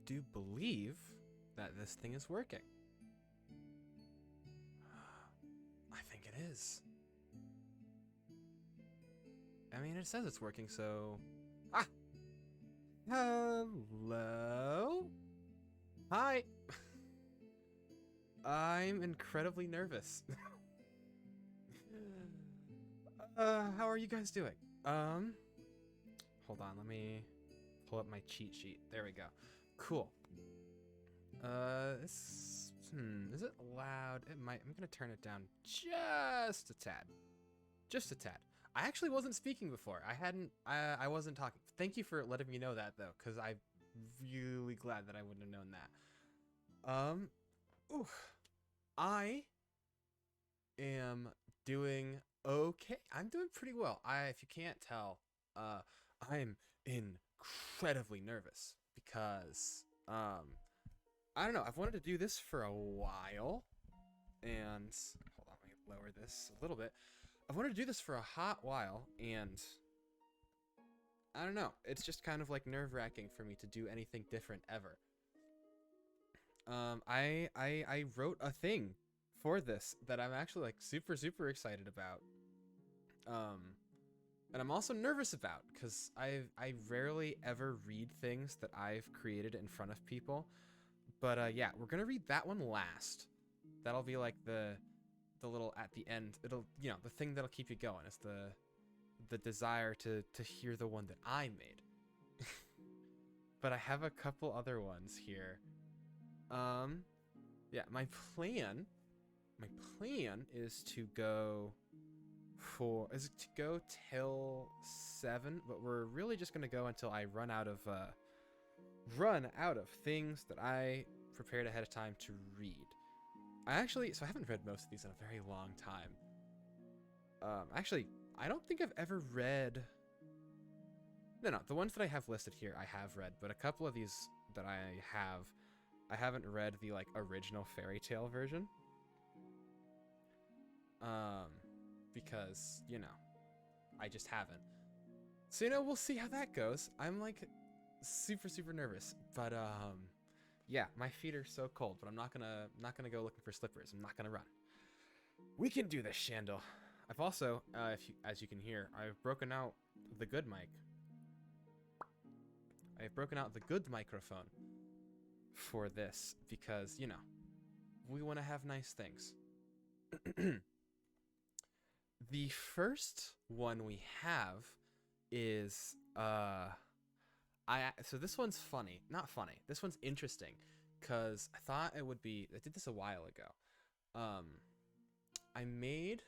do believe that this thing is working. I think it is. I mean, it says it's working, so... Ah! Hello? Hi! I'm incredibly nervous. How are you guys doing? Hold on, let me pull up my cheat sheet. There we go. Cool. Is it loud? It might. I'm gonna turn it down just a tad. Just a tad. I actually wasn't speaking before. I wasn't talking. Thank you for letting me know that though, because I'm really glad that I wouldn't have known that. Ooh, I am doing okay. I'm doing pretty well. If you can't tell, I'm incredibly nervous because, I don't know. I've wanted to do this for a while, and hold on, let me lower this a little bit. I've wanted to do this for a hot while, and I don't know. It's just kind of like nerve-wracking for me to do anything different ever. I wrote a thing for this that I'm actually like super excited about. Um, and I'm also nervous about because I rarely ever read things that I've created in front of people. But yeah, we're gonna read that one last. That'll be like the little at the end. It'll the thing that'll keep you going is the desire to hear the one that I made. But I have a couple other ones here. Yeah, my plan is to go till 7, but we're really just gonna go until I run out of things that I prepared ahead of time to read. So I haven't read most of these in a very long time. Actually, I don't think I've ever read. No, the ones that I have listed here I have read, but a couple of these that I haven't read the like original fairy tale version. Because I just haven't. So we'll see how that goes. I'm like super nervous, but yeah, my feet are so cold, but I'm not gonna go looking for slippers. I'm not gonna run. We can do this, Chandel. I've also, as you can hear, I've broken out the good mic. I've broken out the good microphone for this because we want to have nice things. The first one we have is so this one's funny. Not funny. This one's interesting because I thought it would be. I did this a while ago. I made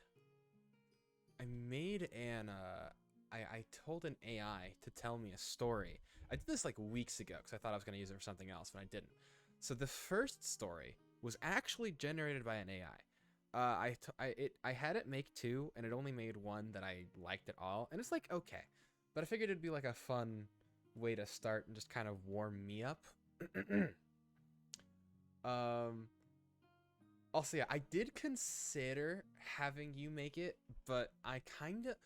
I told an AI to tell me a story. I did this like weeks ago because I thought I was going to use it for something else, but I didn't. So the first story was actually generated by an AI. I had it make two, and it only made one that I liked at all, and it's like okay, but I figured it'd be like a fun way to start and just kind of warm me up. um. Also, yeah, I did consider having you make it, but I kind of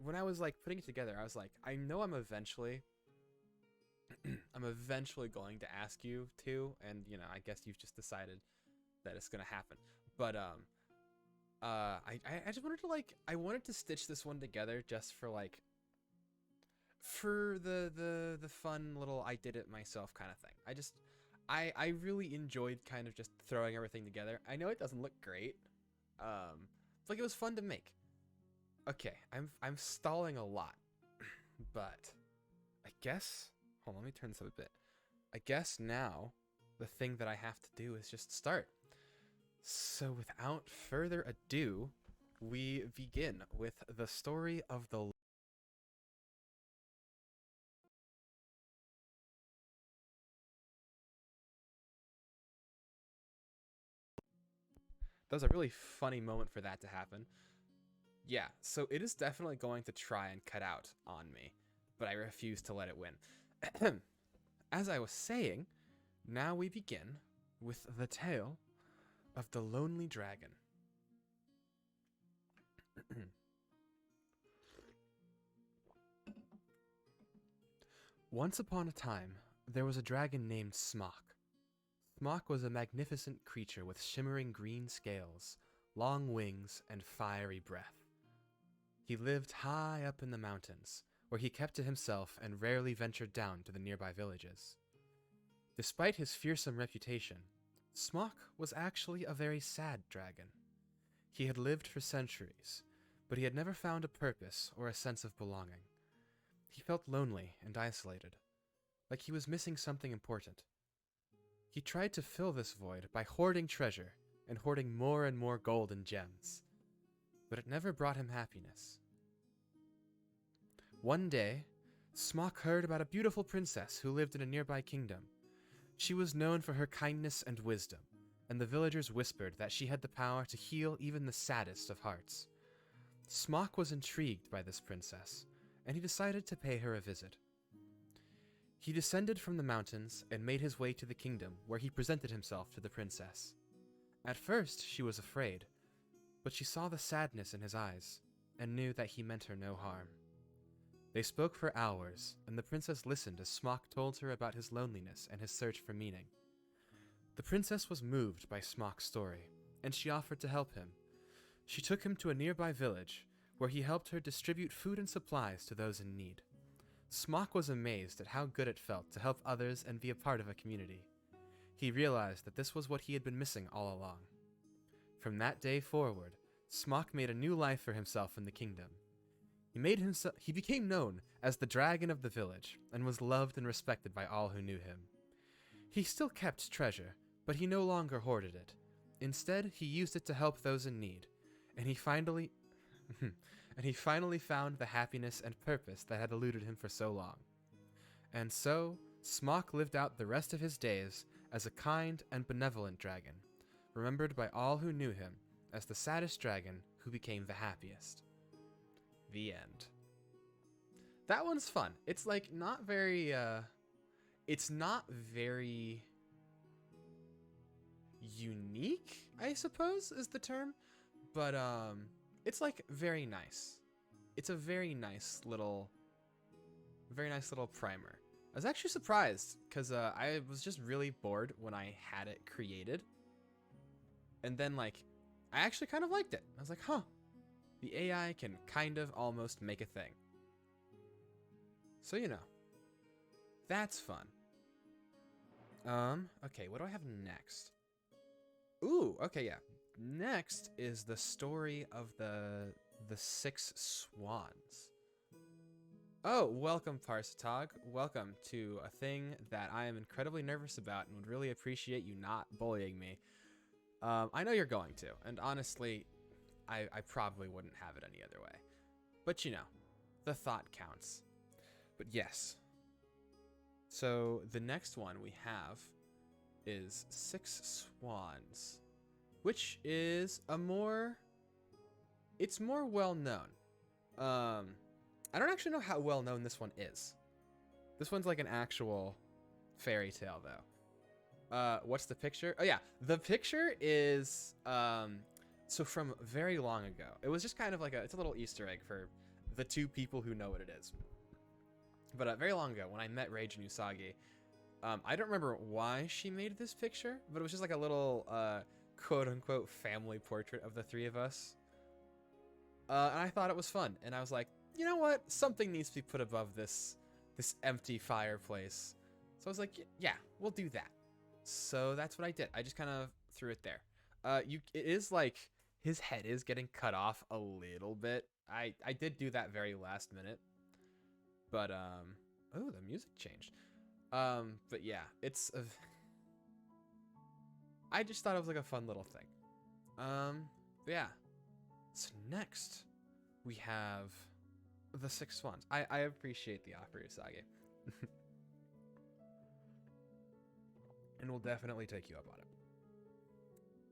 when I was like putting it together, I was like, I know I'm eventually going to ask you to, and I guess you've just decided that it's gonna happen. But I just wanted to I wanted to stitch this one together just for for the fun little I did it myself kind of thing. I really enjoyed kind of just throwing everything together. I know it doesn't look great. It's like it was fun to make. Okay, I'm stalling a lot, but I guess hold on, let me turn this up a bit. I guess now the thing that I have to do is just start. So without further ado, we begin with the story of the. That was a really funny moment for that to happen. Yeah, so it is definitely going to try and cut out on me, but I refuse to let it win. As I was saying, now we begin with the tale of the lonely dragon. Once upon a time, there was a dragon named Smock. Smock was a magnificent creature with shimmering green scales, long wings, and fiery breath. He lived high up in the mountains, where he kept to himself and rarely ventured down to the nearby villages. Despite his fearsome reputation, Smock was actually a very sad dragon. He had lived for centuries, but he had never found a purpose or a sense of belonging. He felt lonely and isolated, like he was missing something important. He tried to fill this void by hoarding treasure and hoarding more and more gold and gems, but it never brought him happiness. One day, Smock heard about a beautiful princess who lived in a nearby kingdom. She was known for her kindness and wisdom, and the villagers whispered that she had the power to heal even the saddest of hearts. Smock was intrigued by this princess, and he decided to pay her a visit. He descended from the mountains and made his way to the kingdom, where he presented himself to the princess. At first, she was afraid, but she saw the sadness in his eyes, and knew that he meant her no harm. They spoke for hours, and the princess listened as Smock told her about his loneliness and his search for meaning. The princess was moved by Smock's story, and she offered to help him. She took him to a nearby village, where he helped her distribute food and supplies to those in need. Smock was amazed at how good it felt to help others and be a part of a community. He realized that this was what he had been missing all along. From that day forward, Smock made a new life for himself in the kingdom. He became known as the dragon of the village, and was loved and respected by all who knew him. He still kept treasure, but he no longer hoarded it. Instead, he used it to help those in need, and he finally found the happiness and purpose that had eluded him for so long. And so, Smock lived out the rest of his days as a kind and benevolent dragon, remembered by all who knew him as the saddest dragon who became the happiest. The end. That one's fun. It's like not very unique, I suppose is the term, but it's like very nice. It's a very nice little primer. I was actually surprised because I was just really bored when I had it created, and then like I actually kind of liked it. I was like, huh, the AI can kind of almost make a thing. So that's fun. Okay, what do I have next? Ooh, okay, yeah. Next is the story of the 6 swans. Oh, welcome, Parsatog. Welcome to a thing that I am incredibly nervous about and would really appreciate you not bullying me. I know you're going to, and honestly, I probably wouldn't have it any other way. But the thought counts. But yes. So the next one we have is 6 swans, which is it's more well known. I don't actually know how well known this one is. This one's like an actual fairy tale though. What's the picture? Oh yeah, the picture is so from very long ago. It was just kind of like it's a little Easter egg for the 2 people who know what it is. But very long ago, when I met Rage and Usagi, I don't remember why she made this picture, but it was just like a little quote-unquote family portrait of the 3 of us. And I thought it was fun, and I was like, you know what? Something needs to be put above this empty fireplace. So I was like, yeah, we'll do that. So that's what I did. I just kind of threw it there. It is like his head is getting cut off a little bit. I did do that very last minute. But oh, the music changed. But yeah, I just thought it was like a fun little thing. But yeah. So next we have the 6 swans. I appreciate the offer, Usagi. And we'll definitely take you up on it.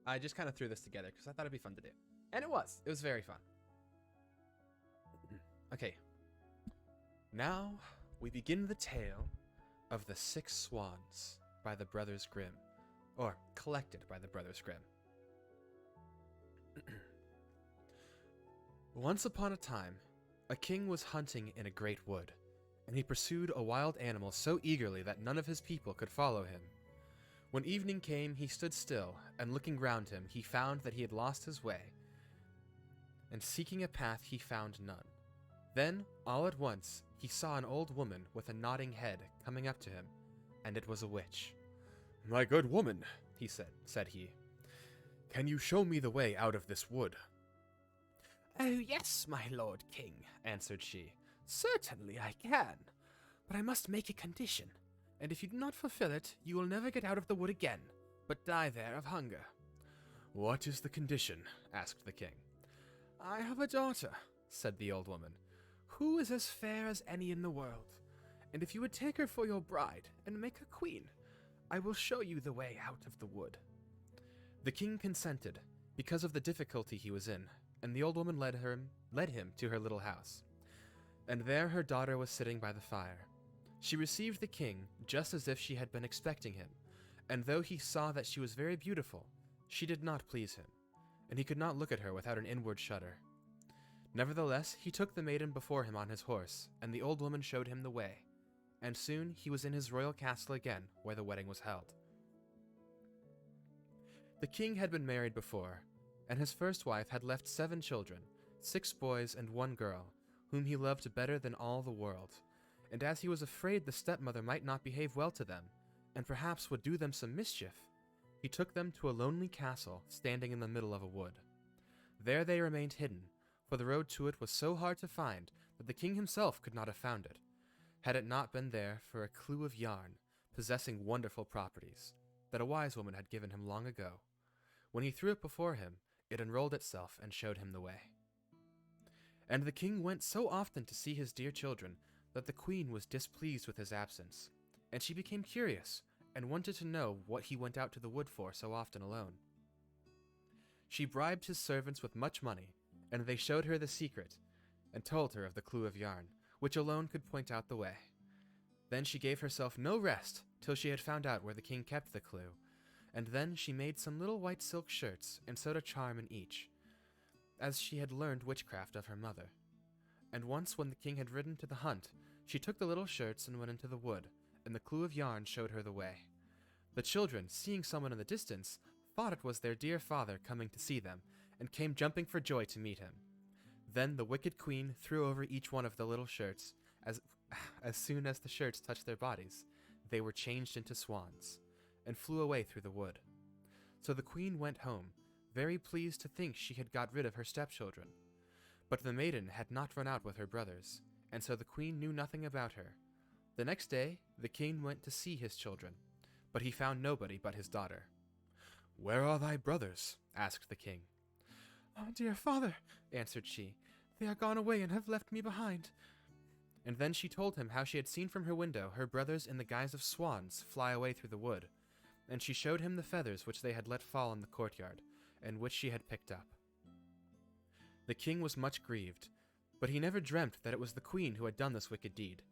I just kind of threw this together because I thought it'd be fun to do. And it was. It was very fun. Okay. Now we begin the tale of the 6 swans by the Brothers Grimm. Or collected by the Brothers Grimm. Once upon a time, a king was hunting in a great wood, and he pursued a wild animal so eagerly that none of his people could follow him. When evening came, he stood still, and looking round him, he found that he had lost his way, and seeking a path he found none. Then, all at once, he saw an old woman with a nodding head coming up to him, and it was a witch. "My good woman," said he, "can you show me the way out of this wood?" "Oh yes, my lord king," answered she. "Certainly I can, but I must make a condition, and if you do not fulfill it, you will never get out of the wood again, but die there of hunger." "What is the condition?" asked the king. "I have a daughter," said the old woman, "who is as fair as any in the world, and if you would take her for your bride and make her queen, I will show you the way out of the wood." The king consented, because of the difficulty he was in, and the old woman led him to her little house. And there her daughter was sitting by the fire. She received the king just as if she had been expecting him, and though he saw that she was very beautiful, she did not please him, and he could not look at her without an inward shudder. Nevertheless, he took the maiden before him on his horse, and the old woman showed him the way, and soon he was in his royal castle again, where the wedding was held. The king had been married before, and his first wife had left 7 children, 6 boys and 1 girl, whom he loved better than all the world, and as he was afraid the stepmother might not behave well to them, and perhaps would do them some mischief, he took them to a lonely castle standing in the middle of a wood. There they remained hidden, for the road to it was so hard to find that the king himself could not have found it, had it not been there for a clue of yarn, possessing wonderful properties, that a wise woman had given him long ago. When he threw it before him, it unrolled itself and showed him the way. And the king went so often to see his dear children that the queen was displeased with his absence, and she became curious and wanted to know what he went out to the wood for so often alone. She bribed his servants with much money, and they showed her the secret, and told her of the clue of yarn, which alone could point out the way. Then she gave herself no rest till she had found out where the king kept the clue, and then she made some little white silk shirts and sewed a charm in each, as she had learned witchcraft of her mother. And once when the king had ridden to the hunt, she took the little shirts and went into the wood, and the clue of yarn showed her the way. The children, seeing someone in the distance, thought it was their dear father coming to see them, and came jumping for joy to meet him. Then the wicked queen threw over each one of the little shirts. As soon as the shirts touched their bodies, they were changed into swans, and flew away through the wood. So the queen went home, very pleased to think she had got rid of her stepchildren. But the maiden had not run out with her brothers, and so the queen knew nothing about her. The next day, the king went to see his children, but he found nobody but his daughter. "Where are thy brothers?" asked the king. "Oh, dear father," answered she, "they are gone away and have left me behind." And then she told him how she had seen from her window her brothers in the guise of swans fly away through the wood, and she showed him the feathers which they had let fall in the courtyard, and which she had picked up. The king was much grieved, but he never dreamt that it was the queen who had done this wicked deed,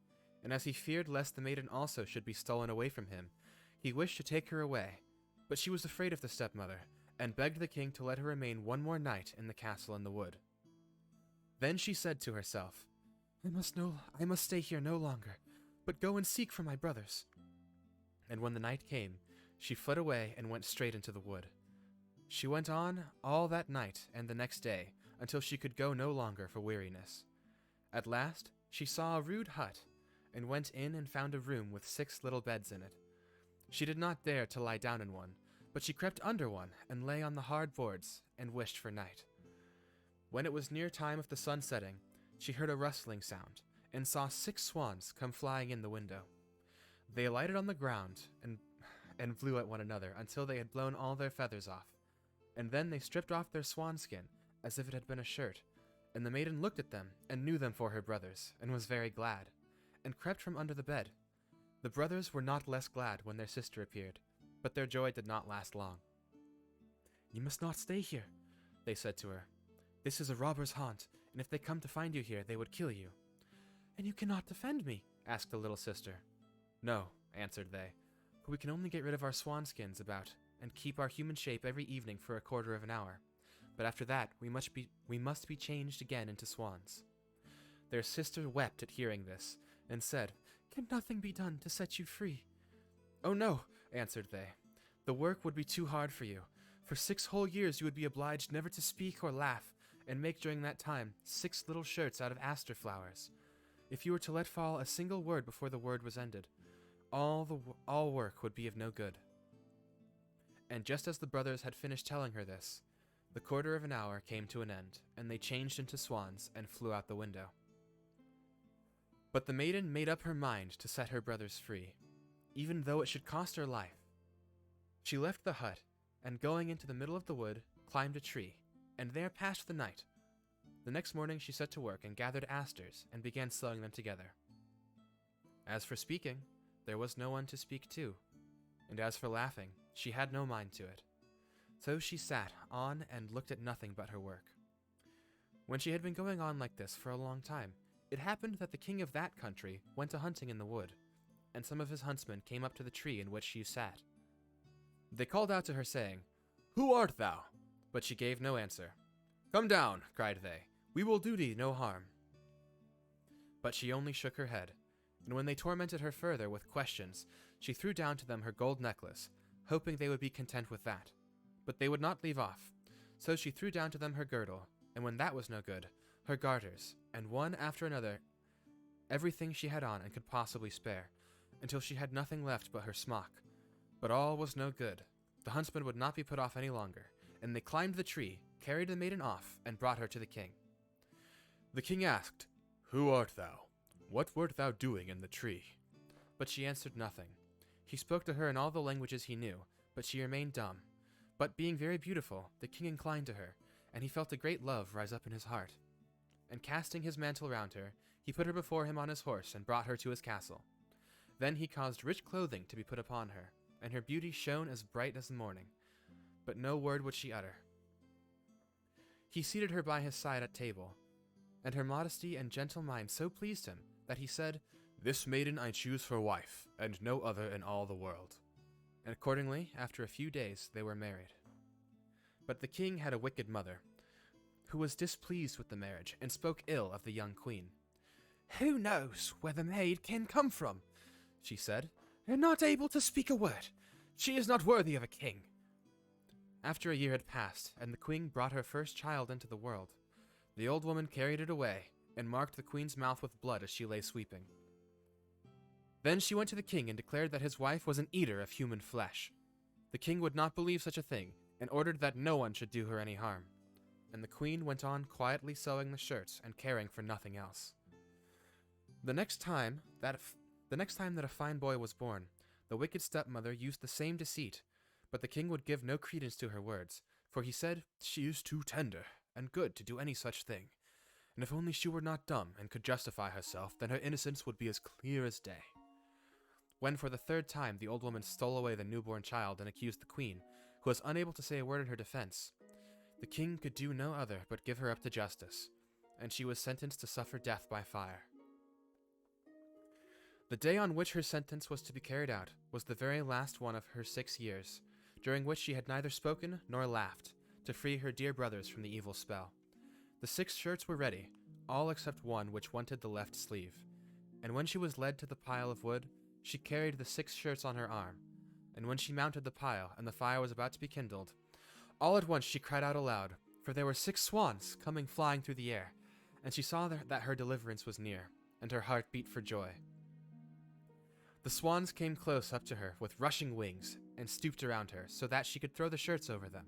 and as he feared lest the maiden also should be stolen away from him, he wished to take her away, but she was afraid of the stepmother, and begged the king to let her remain one more night in the castle in the wood. Then she said to herself, I must stay here no longer, but go and seek for my brothers." And when the night came, she fled away and went straight into the wood. She went on all that night and the next day, until she could go no longer for weariness. At last she saw a rude hut, and went in and found a room with 6 little beds in it. She did not dare to lie down in one, but she crept under one and lay on the hard boards and wished for night. When it was near time of the sun setting, she heard a rustling sound, and saw 6 swans come flying in the window. They alighted on the ground and flew at one another until they had blown all their feathers off, and then they stripped off their swanskin as if it had been a shirt, and the maiden looked at them and knew them for her brothers, and was very glad, and crept from under the bed. The brothers were not less glad when their sister appeared, but their joy did not last long. "You must not stay here," they said to her. "This is a robber's haunt, and if they come to find you here, they would kill you." "And you cannot defend me?" asked the little sister. "No," answered they, "for we can only get rid of our swanskins about, and keep our human shape every evening for a quarter of an hour. But after that, we must be changed again into swans." Their sister wept at hearing this, and said, "Can nothing be done to set you free?" "Oh no," answered they. "The work would be too hard for you. For 6 whole years you would be obliged never to speak or laugh, and make during that time 6 little shirts out of aster flowers. If you were to let fall a single word before the word was ended, all work would be of no good." And just as the brothers had finished telling her this, the quarter of an hour came to an end, and they changed into swans and flew out the window. But the maiden made up her mind to set her brothers free, even though it should cost her life. She left the hut, and going into the middle of the wood, climbed a tree, and there passed the night. The next morning she set to work and gathered asters, and began sewing them together. As for speaking, there was no one to speak to, and as for laughing, she had no mind to it. So she sat on and looked at nothing but her work. When she had been going on like this for a long time, it happened that the king of that country went a-hunting in the wood, and some of his huntsmen came up to the tree in which she sat. They called out to her, saying, "Who art thou?" But she gave no answer. "Come down," cried they, "we will do thee no harm." But she only shook her head, and when they tormented her further with questions, she threw down to them her gold necklace, hoping they would be content with that. But they would not leave off, so she threw down to them her girdle, and when that was no good, her garters, and one after another, everything she had on and could possibly spare, until she had nothing left but her smock. But all was no good. The huntsman would not be put off any longer, and they climbed the tree, carried the maiden off, and brought her to the king. The king asked, "Who art thou? What wert thou doing in the tree?" But she answered nothing. He spoke to her in all the languages he knew, but she remained dumb. But being very beautiful, the king inclined to her, and he felt a great love rise up in his heart. And casting his mantle round her, he put her before him on his horse and brought her to his castle. Then he caused rich clothing to be put upon her, and her beauty shone as bright as the morning, but no word would she utter. He seated her by his side at table, and her modesty and gentle mind so pleased him that he said, "This maiden I choose for wife, and no other in all the world." And accordingly, after a few days, they were married. But the king had a wicked mother, who was displeased with the marriage, and spoke ill of the young queen. "Who knows where the maid can come from?" she said, "and not able to speak a word. She is not worthy of a king." After a year had passed, and the queen brought her first child into the world, the old woman carried it away, and marked the queen's mouth with blood as she lay sweeping. Then she went to the king and declared that his wife was an eater of human flesh. The king would not believe such a thing, and ordered that no one should do her any harm. And the queen went on quietly sewing the shirts and caring for nothing else. The next time that a fine boy was born, the wicked stepmother used the same deceit, but the king would give no credence to her words, for he said, "She is too tender and good to do any such thing, and if only she were not dumb and could justify herself, then her innocence would be as clear as day." When for the 3rd time the old woman stole away the newborn child and accused the queen, who was unable to say a word in her defense, the king could do no other but give her up to justice, and she was sentenced to suffer death by fire. The day on which her sentence was to be carried out was the very last one of her 6 years, during which she had neither spoken nor laughed, to free her dear brothers from the evil spell. The 6 shirts were ready, all except one which wanted the left sleeve, and when she was led to the pile of wood, she carried the 6 shirts on her arm, and when she mounted the pile and the fire was about to be kindled, all at once she cried out aloud, for there were 6 swans coming flying through the air, and she saw that her deliverance was near, and her heart beat for joy. The swans came close up to her with rushing wings, and stooped around her, so that she could throw the shirts over them.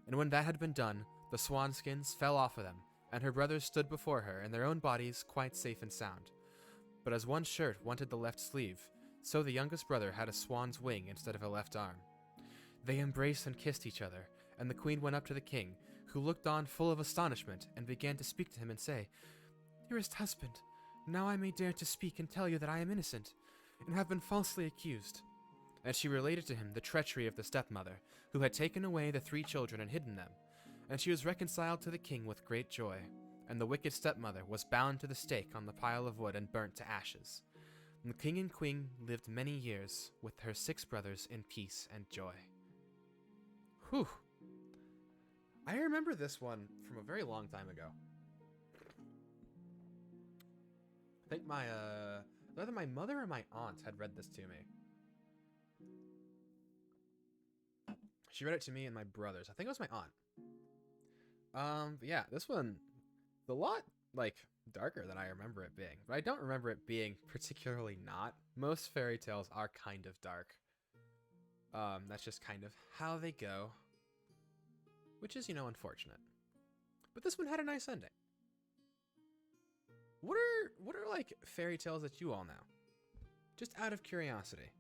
And when that had been done, the swanskins fell off of them, and her brothers stood before her in their own bodies quite safe and sound. But as one shirt wanted the left sleeve, so the youngest brother had a swan's wing instead of a left arm. They embraced and kissed each other, and the queen went up to the king, who looked on full of astonishment, and began to speak to him and say, "Dearest husband, now I may dare to speak and tell you that I am innocent, and have been falsely accused." And she related to him the treachery of the stepmother, who had taken away the 3 children and hidden them, and she was reconciled to the king with great joy, and the wicked stepmother was bound to the stake on the pile of wood and burnt to ashes. And the king and queen lived many years with her 6 brothers in peace and joy. Whew. I remember this one from a very long time ago. I think Either my mother or my aunt had read this to me. She read it to me and my brothers. I think it was my aunt. But yeah, this one, a lot, like, darker than I remember it being. But I don't remember it being particularly not. Most fairy tales are kind of dark. That's just kind of how they go. Which is, unfortunate. But this one had a nice ending. What are like fairy tales that you all know? Just out of curiosity.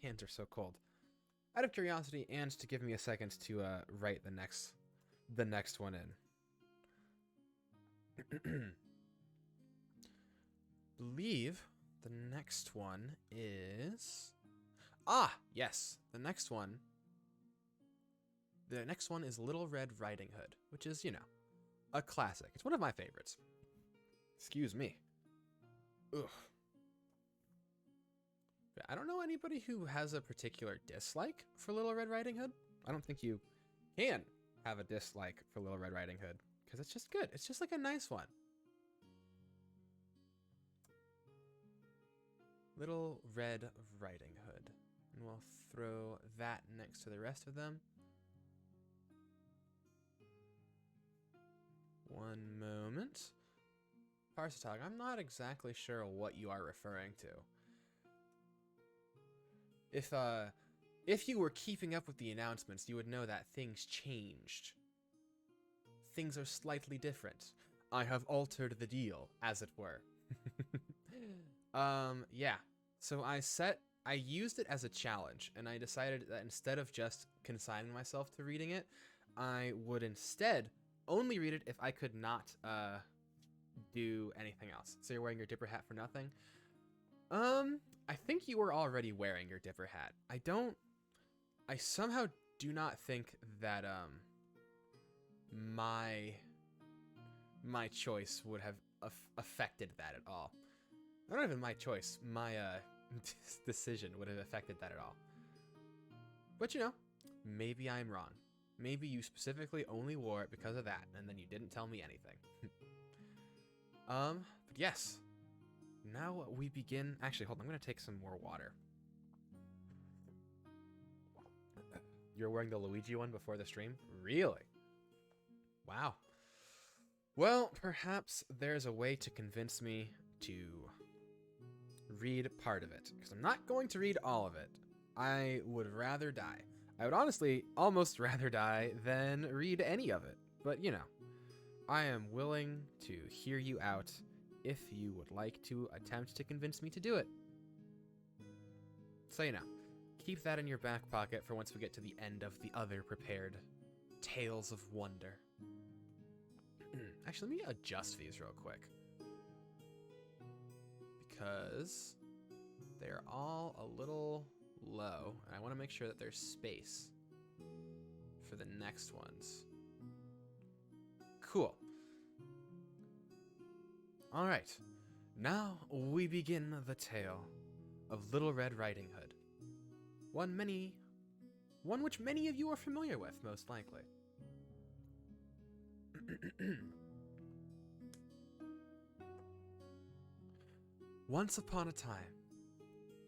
My hands are so cold. Out of curiosity, and to give me a second to write the next one in. Believe the next one is yes, the next one is Little Red Riding Hood, which is a classic. It's one of my favorites. Excuse me. Ugh. I don't know anybody who has a particular dislike for Little Red Riding Hood. I don't think you can have a dislike for Little Red Riding Hood, because it's just good. It's just like a nice one. Little Red Riding Hood. And we'll throw that next to the rest of them. One moment. Parsatog, I'm not exactly sure what you are referring to. If you were keeping up with the announcements, you would know that things changed. Things are slightly different. I have altered the deal, as it were. Yeah. So I used it as a challenge, and I decided that instead of just consigning myself to reading it, I would instead only read it if I could not do anything else. So you're wearing your dipper hat for nothing? I think you were already wearing your dipper hat. I somehow do not think that my choice would have affected that at all. Not even my choice, my decision would have affected that at all. But maybe I'm wrong. Maybe you specifically only wore it because of that, and then you didn't tell me anything. But yes. Now we begin. Actually, hold on. I'm going to take some more water. You're wearing the Luigi one before the stream? Really? Wow. Well, perhaps there's a way to convince me to read part of it, because I'm not going to read all of it. I would rather die. I would honestly almost rather die than read any of it. But, I am willing to hear you out if you would like to attempt to convince me to do it. So keep that in your back pocket for once we get to the end of the other prepared Tales of Wonder. Actually, let me adjust these real quick, because they're all a little low, and I want to make sure that there's space for the next ones. Cool. All right, now we begin the tale of Little Red Riding Hood. One which many of you are familiar with, most likely. Once upon a time,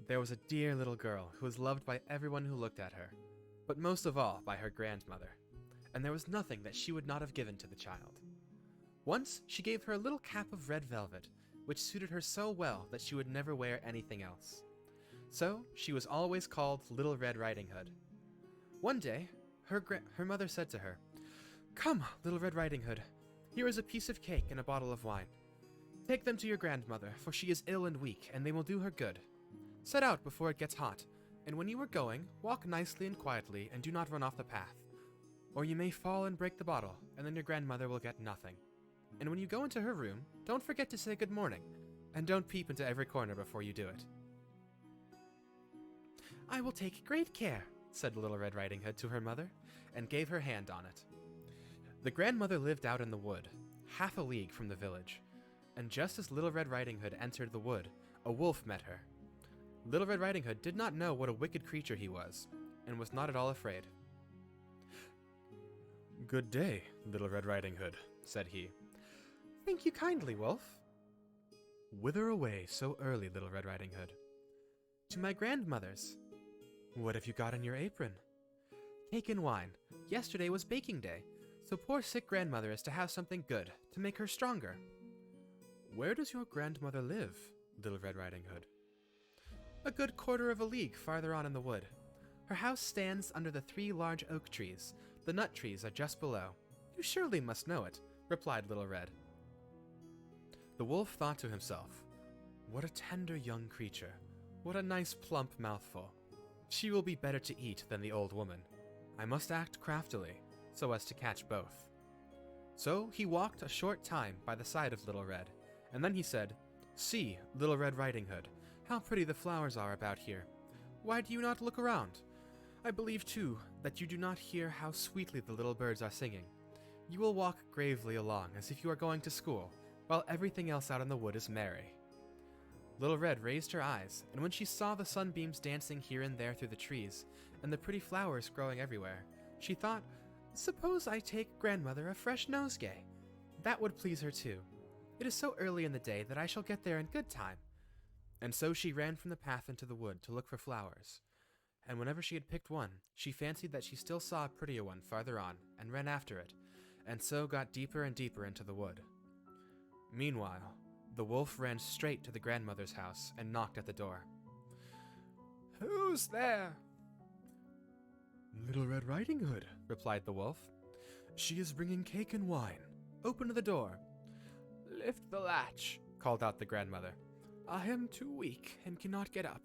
there was a dear little girl who was loved by everyone who looked at her, but most of all by her grandmother, and there was nothing that she would not have given to the child. Once, she gave her a little cap of red velvet, which suited her so well that she would never wear anything else. So, she was always called Little Red Riding Hood. One day, her mother said to her, "Come, Little Red Riding Hood, here is a piece of cake and a bottle of wine. Take them to your grandmother, for she is ill and weak, and they will do her good. Set out before it gets hot, and when you are going, walk nicely and quietly, and do not run off the path. Or you may fall and break the bottle, and then your grandmother will get nothing. And when you go into her room, don't forget to say good morning, and don't peep into every corner before you do it." "I will take great care," said Little Red Riding Hood to her mother, and gave her hand on it. The grandmother lived out in the wood, half a league from the village, and just as Little Red Riding Hood entered the wood, a wolf met her. Little Red Riding Hood did not know what a wicked creature he was, and was not at all afraid. "Good day, Little Red Riding Hood," said he. "Thank you kindly, wolf." Whither away so early, Little Red Riding Hood? To my grandmother's. What have you got on your apron? Cake and wine. Yesterday was baking day, so poor sick grandmother is to have something good, to make her stronger. Where does your grandmother live, Little Red Riding Hood? A good quarter of a league farther on in the wood. Her house stands under the 3 large oak trees. The nut trees are just below. You surely must know it, replied Little Red. The wolf thought to himself, what a tender young creature. What a nice plump mouthful. She will be better to eat than the old woman. I must act craftily, so as to catch both. So he walked a short time by the side of Little Red, and then he said, See, Little Red Riding Hood, how pretty the flowers are about here. Why do you not look around? I believe, too, that you do not hear how sweetly the little birds are singing. You will walk gravely along as if you are going to school, while everything else out in the wood is merry. Little Red raised her eyes, and when she saw the sunbeams dancing here and there through the trees, and the pretty flowers growing everywhere, she thought, Suppose I take grandmother a fresh nosegay. That would please her too. It is so early in the day that I shall get there in good time. And so she ran from the path into the wood to look for flowers. And whenever she had picked one, she fancied that she still saw a prettier one farther on, and ran after it, and so got deeper and deeper into the wood. Meanwhile, the wolf ran straight to the grandmother's house and knocked at the door. Who's there? Little Red Riding Hood, replied the wolf. She is bringing cake and wine. Open the door. Lift the latch, called out the grandmother. I am too weak and cannot get up.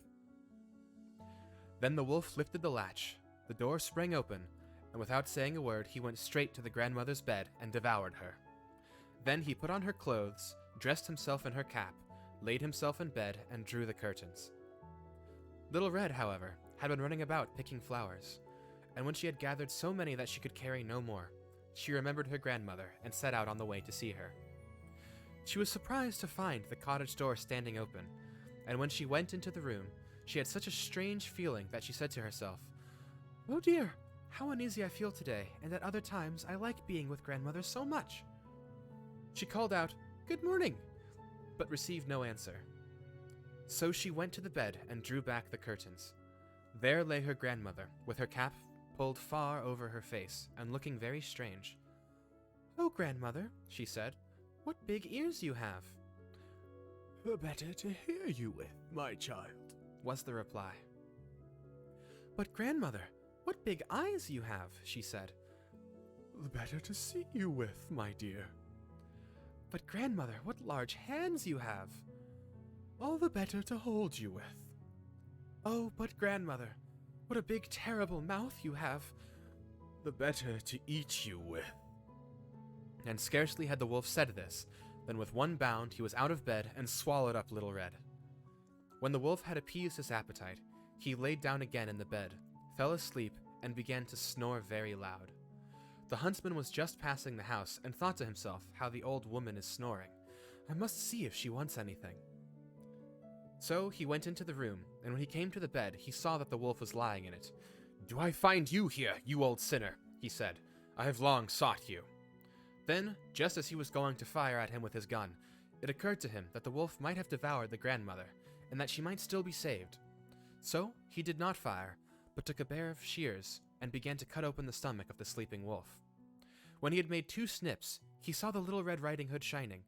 Then the wolf lifted the latch. The door sprang open, and without saying a word, he went straight to the grandmother's bed and devoured her. Then he put on her clothes, dressed himself in her cap, laid himself in bed, and drew the curtains. Little Red, however, had been running about picking flowers, and when she had gathered so many that she could carry no more, she remembered her grandmother and set out on the way to see her. She was surprised to find the cottage door standing open, and when she went into the room, she had such a strange feeling that she said to herself, Oh dear, how uneasy I feel today, and at other times I like being with grandmother so much. She called out, Good morning, but received no answer. So she went to the bed and drew back the curtains. There lay her grandmother, with her cap pulled far over her face, and looking very strange. Oh, grandmother, she said, what big ears you have. The better to hear you with, my child, was the reply. But grandmother, what big eyes you have, she said. The better to see you with, my dear. But grandmother, what large hands you have. All the better to hold you with. Oh, but grandmother, what a big terrible mouth you have. The better to eat you with. And scarcely had the wolf said this, than with one bound he was out of bed and swallowed up Little Red. When the wolf had appeased his appetite, he laid down again in the bed, fell asleep, and began to snore very loud. The huntsman was just passing the house and thought to himself how the old woman is snoring. I must see if she wants anything. So he went into the room, and when he came to the bed, he saw that the wolf was lying in it. Do I find you here, you old sinner? He said. I have long sought you. Then, just as he was going to fire at him with his gun, it occurred to him that the wolf might have devoured the grandmother, and that she might still be saved. So he did not fire, but took a pair of shears and began to cut open the stomach of the sleeping wolf. When he had made 2 snips, he saw the Little Red Riding Hood shining,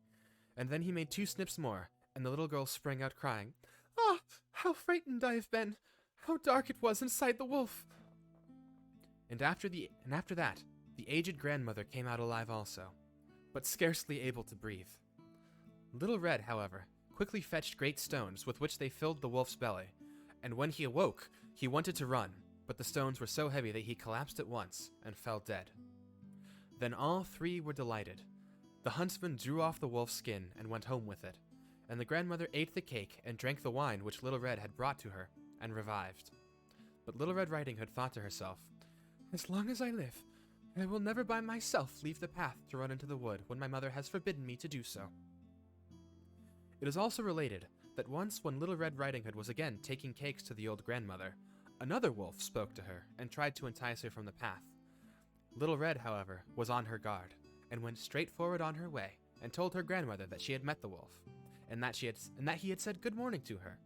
and then he made 2 snips more, and the little girl sprang out crying, Ah, how frightened I have been! How dark it was inside the wolf! And after that, the aged grandmother came out alive also, but scarcely able to breathe. Little Red, however, quickly fetched great stones with which they filled the wolf's belly, and when he awoke, he wanted to run, but the stones were so heavy that he collapsed at once and fell dead. Then all 3 were delighted. The huntsman drew off the wolf's skin and went home with it, and the grandmother ate the cake and drank the wine which Little Red had brought to her, and revived. But Little Red Riding Hood thought to herself, As long as I live, I will never by myself leave the path to run into the wood when my mother has forbidden me to do so. It is also related that once when Little Red Riding Hood was again taking cakes to the old grandmother, another wolf spoke to her and tried to entice her from the path. Little Red, however, was on her guard, and went straight forward on her way, and told her grandmother that she had met the wolf, and that he had said good morning to her,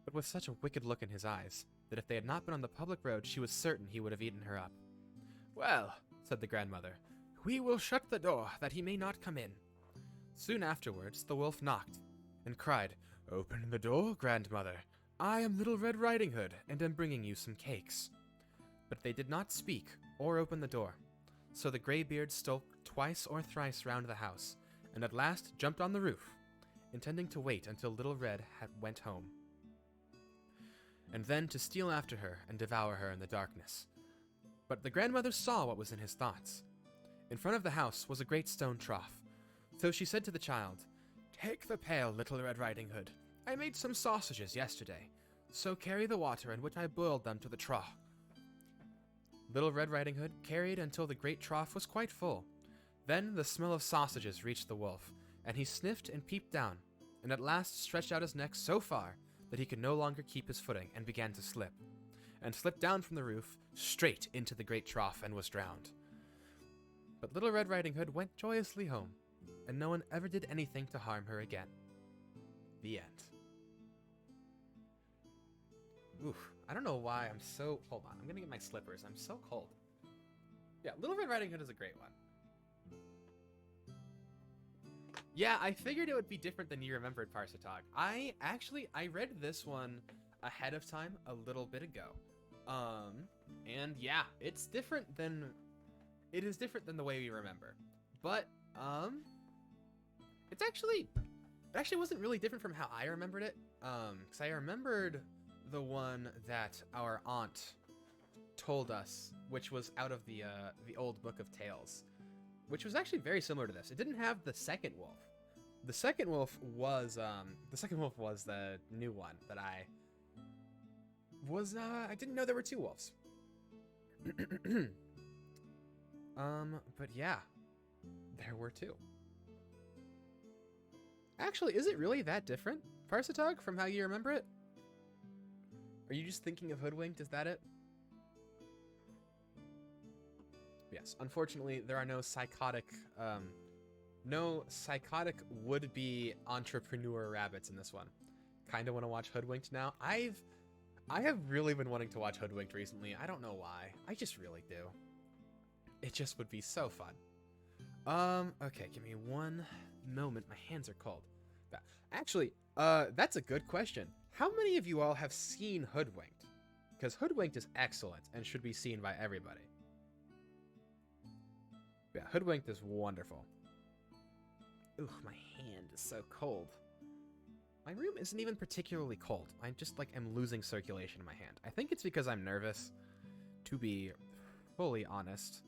but with such a wicked look in his eyes that if they had not been on the public road, she was certain he would have eaten her up. "Well," said the grandmother, "we will shut the door, that he may not come in." Soon afterwards, the wolf knocked, and cried, "Open the door, grandmother. I am Little Red Riding Hood, and am bringing you some cakes." But they did not speak, or open the door. So the graybeard stole twice or thrice round the house, and at last jumped on the roof, intending to wait until Little Red went home, and then to steal after her and devour her in the darkness. But the grandmother saw what was in his thoughts. In front of the house was a great stone trough. So she said to the child, "Take the pail, Little Red Riding Hood. I made some sausages yesterday, so carry the water in which I boiled them to the trough." Little Red Riding Hood carried until the great trough was quite full. Then the smell of sausages reached the wolf, and he sniffed and peeped down, and at last stretched out his neck so far that he could no longer keep his footing and began to slip, and slipped down from the roof straight into the great trough and was drowned. But Little Red Riding Hood went joyously home, and no one ever did anything to harm her again. The end. Oof, I don't know why I'm so... Hold on, I'm gonna get my slippers. I'm so cold. Yeah, Little Red Riding Hood is a great one. Yeah, I figured it would be different than you remembered, Parsatog. I read this one ahead of time a little bit ago. And yeah, it is different than the way we remember. But, it actually wasn't really different from how I remembered it. Because I remembered the one that our aunt told us, which was out of the old Book of Tales, which was actually very similar to this. It didn't have the second wolf. The second wolf was the new one that I didn't know there were two wolves. But yeah, there were two. Actually, is it really that different, Parsatog, from how you remember it? Are you just thinking of Hoodwinked? Is that it? Yes, unfortunately, there are no psychotic would-be entrepreneur rabbits in this one. Kind of want to watch Hoodwinked now. I have really been wanting to watch Hoodwinked recently. I don't know why. I just really do. It just would be so fun. Okay, give me one moment. My hands are cold. Actually, that's a good question. How many of you all have seen Hoodwinked? Because Hoodwinked is excellent and should be seen by everybody. Yeah, Hoodwinked is wonderful. Ugh, my hand is so cold. My room isn't even particularly cold. I just, am losing circulation in my hand. I think it's because I'm nervous, to be fully honest.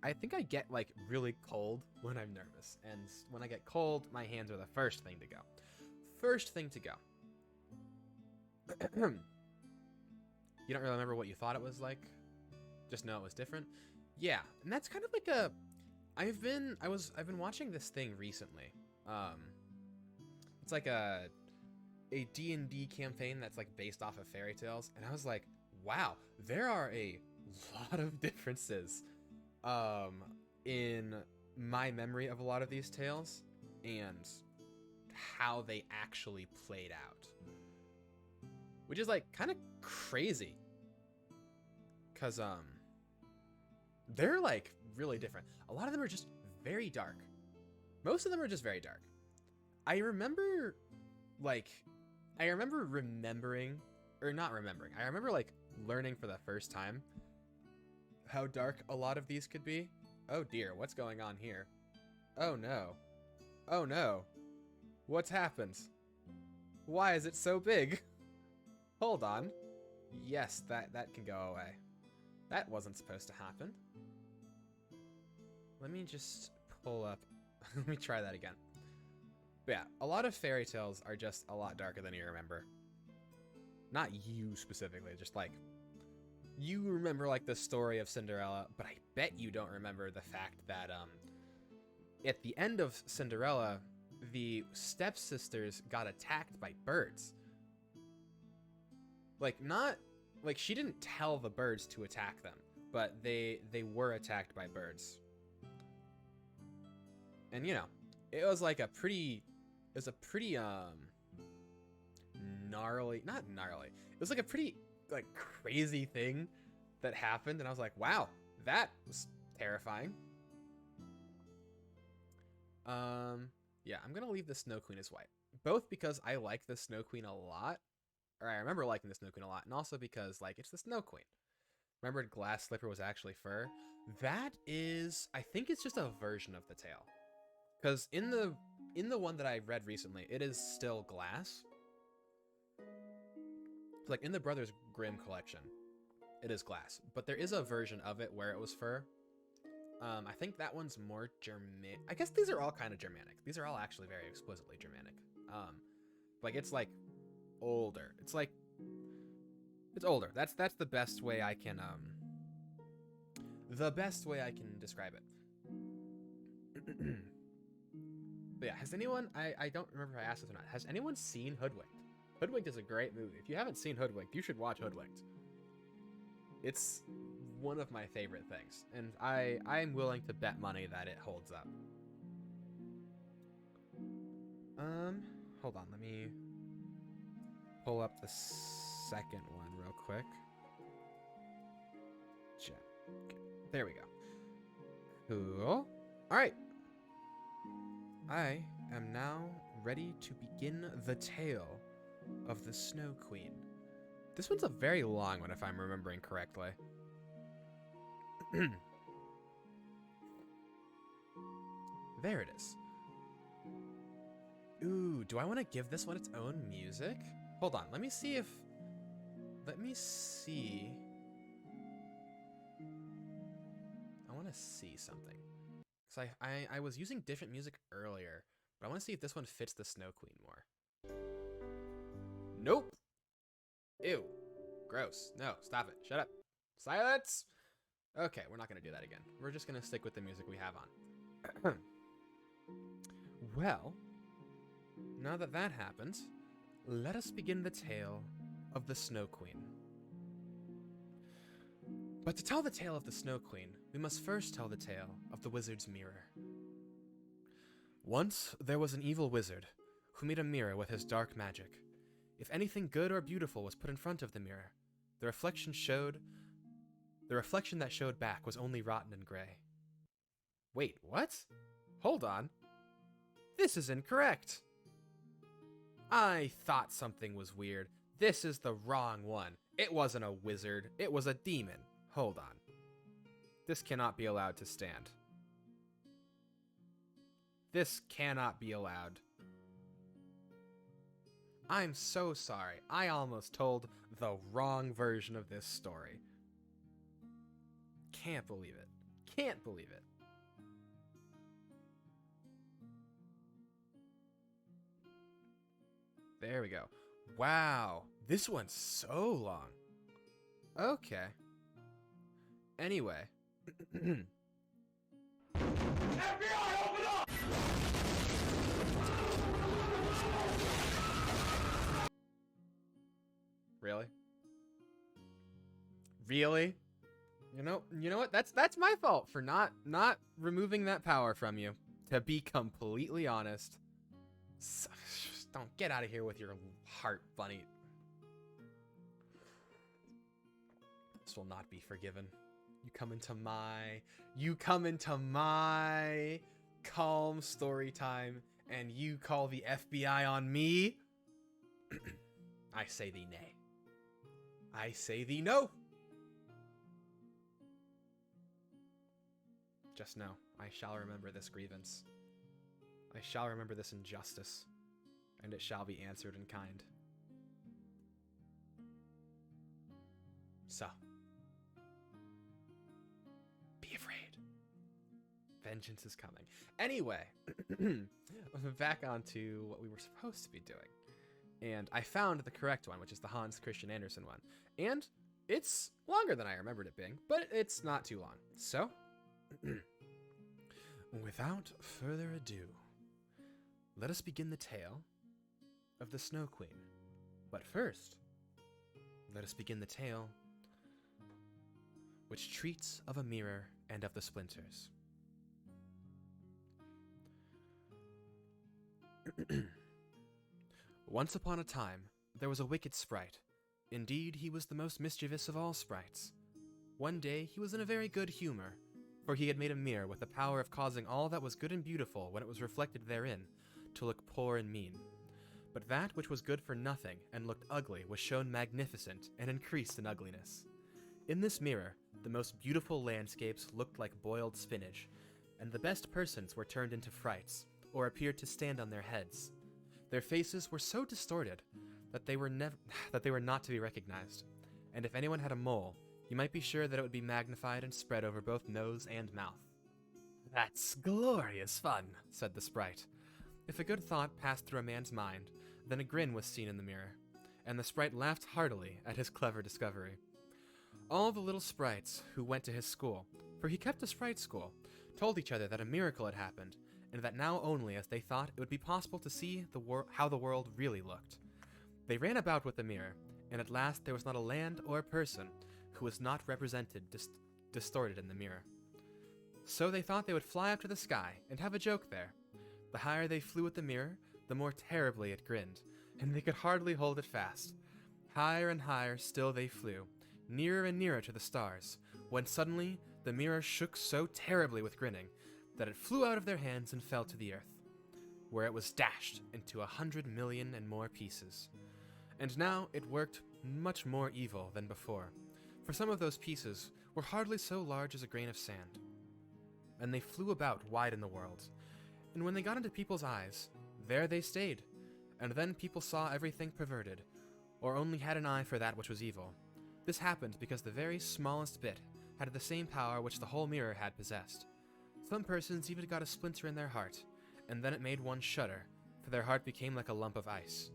I think I get, really cold when I'm nervous. And when I get cold, my hands are the first thing to go. First thing to go. You don't really remember what you thought it was like? Just know it was different? Yeah, and that's kind of like a... I've been watching this thing recently. It's like a D&D campaign that's based off of fairy tales, and I was like, wow, there are a lot of differences in my memory of a lot of these tales and how they actually played out, which is kind of crazy, because they're really different. A lot of them are just very dark. Most of them are just very dark. I remember learning for the first time how dark a lot of these could be. Oh dear, what's going on here? Oh no. Oh no. What's happened? Why is it so big? Hold on. Yes, that can go away. That wasn't supposed to happen. Let me just pull up. Let me try that again. But yeah, a lot of fairy tales are just a lot darker than you remember. Not you specifically, just you remember the story of Cinderella, but I bet you don't remember the fact that at the end of Cinderella, the stepsisters got attacked by birds. She didn't tell the birds to attack them, but they were attacked by birds. And it was a pretty is a pretty gnarly, not gnarly. It was like a pretty like crazy thing that happened, and I was like, wow, that was terrifying. Yeah, I'm gonna leave the Snow Queen as white, both because I like the Snow Queen a lot, or I remember liking the Snow Queen a lot, and also because like it's the Snow Queen. Remembered Glass Slipper was actually fur. That is, I think it's just a version of the tail, because in the one that I read recently, it is still glass. Like in the Brothers Grimm collection, it is glass, but there is a version of it where it was fur. I think that one's more Germanic. I guess these are all kind of Germanic. These are all actually very explicitly Germanic. Like it's like older. It's like it's older. That's the best way I can describe it. But yeah, has anyone? I don't remember if I asked this or not. Has anyone seen Hoodwinked? Hoodwinked is a great movie. If you haven't seen Hoodwinked, you should watch Hoodwinked. It's one of my favorite things, and I'm willing to bet money that it holds up. Hold on, let me pull up the second one real quick. Check. There we go. Cool. All right. I am now ready to begin the tale of the Snow Queen. This one's a very long one, if I'm remembering correctly. There it is. Ooh, do I want to give this one its own music? Hold on, let me see if... Let me see... I want to see something. Because I was using different music earlier, but I want to see if this one fits the Snow Queen more. Nope! Ew. Gross. No, stop it. Shut up. Silence! Okay, we're not going to do that again. We're just going to stick with the music we have on. Well, now that that happened, let us begin the tale of the Snow Queen. But to tell the tale of the Snow Queen, we must first tell the tale of the wizard's mirror. Once there was an evil wizard who made a mirror with his dark magic. If anything good or beautiful was put in front of the mirror, the reflection that showed back was only rotten and gray. Wait, what? Hold on. This is incorrect. I thought something was weird. This is the wrong one. It wasn't a wizard. It was a demon. Hold on. This cannot be allowed to stand. This cannot be allowed. I'm so sorry. I almost told the wrong version of this story. Can't believe it. Can't believe it. There we go. Wow. This one's so long. Okay. Anyway. FBI, open up! Really? Really? You know what? That's my fault for not removing that power from you. To be completely honest. Don't get out of here with your heart bunny. This will not be forgiven. You come into my calm story time and you call the FBI on me? I say thee nay. I say thee no. Just know, I shall remember this grievance. I shall remember this injustice, and it shall be answered in kind. So, be afraid. Vengeance is coming. Anyway, back onto what we were supposed to be doing. And I found the correct one, which is the Hans Christian Andersen one. And it's longer than I remembered it being, but it's not too long. So, without further ado, let us begin the tale of the Snow Queen. But first, let us begin the tale which treats of a mirror and of the splinters. Once upon a time, there was a wicked sprite. Indeed, he was the most mischievous of all sprites. One day, he was in a very good humor, for he had made a mirror with the power of causing all that was good and beautiful when it was reflected therein to look poor and mean. But that which was good for nothing and looked ugly was shown magnificent and increased in ugliness. In this mirror, the most beautiful landscapes looked like boiled spinach, and the best persons were turned into frights, or appeared to stand on their heads. Their faces were so distorted that they were not to be recognized, and if anyone had a mole, you might be sure that it would be magnified and spread over both nose and mouth. "That's glorious fun," said the sprite. If a good thought passed through a man's mind, then a grin was seen in the mirror, and the sprite laughed heartily at his clever discovery. All the little sprites who went to his school, for he kept a sprite school, told each other that a miracle had happened, and that now only, as they thought, it would be possible to see how the world really looked. They ran about with the mirror, and at last there was not a land or a person who was not represented distorted in the mirror. So they thought they would fly up to the sky and have a joke there. The higher they flew with the mirror, the more terribly it grinned, and they could hardly hold it fast. Higher and higher still they flew, nearer and nearer to the stars, when suddenly the mirror shook so terribly with grinning that it flew out of their hands and fell to the earth, where it was dashed into 100 million and more pieces. And now it worked much more evil than before, for some of those pieces were hardly so large as a grain of sand. And they flew about wide in the world, and when they got into people's eyes, there they stayed, and then people saw everything perverted, or only had an eye for that which was evil. This happened because the very smallest bit had the same power which the whole mirror had possessed. Some persons even got a splinter in their heart, and then it made one shudder, for their heart became like a lump of ice.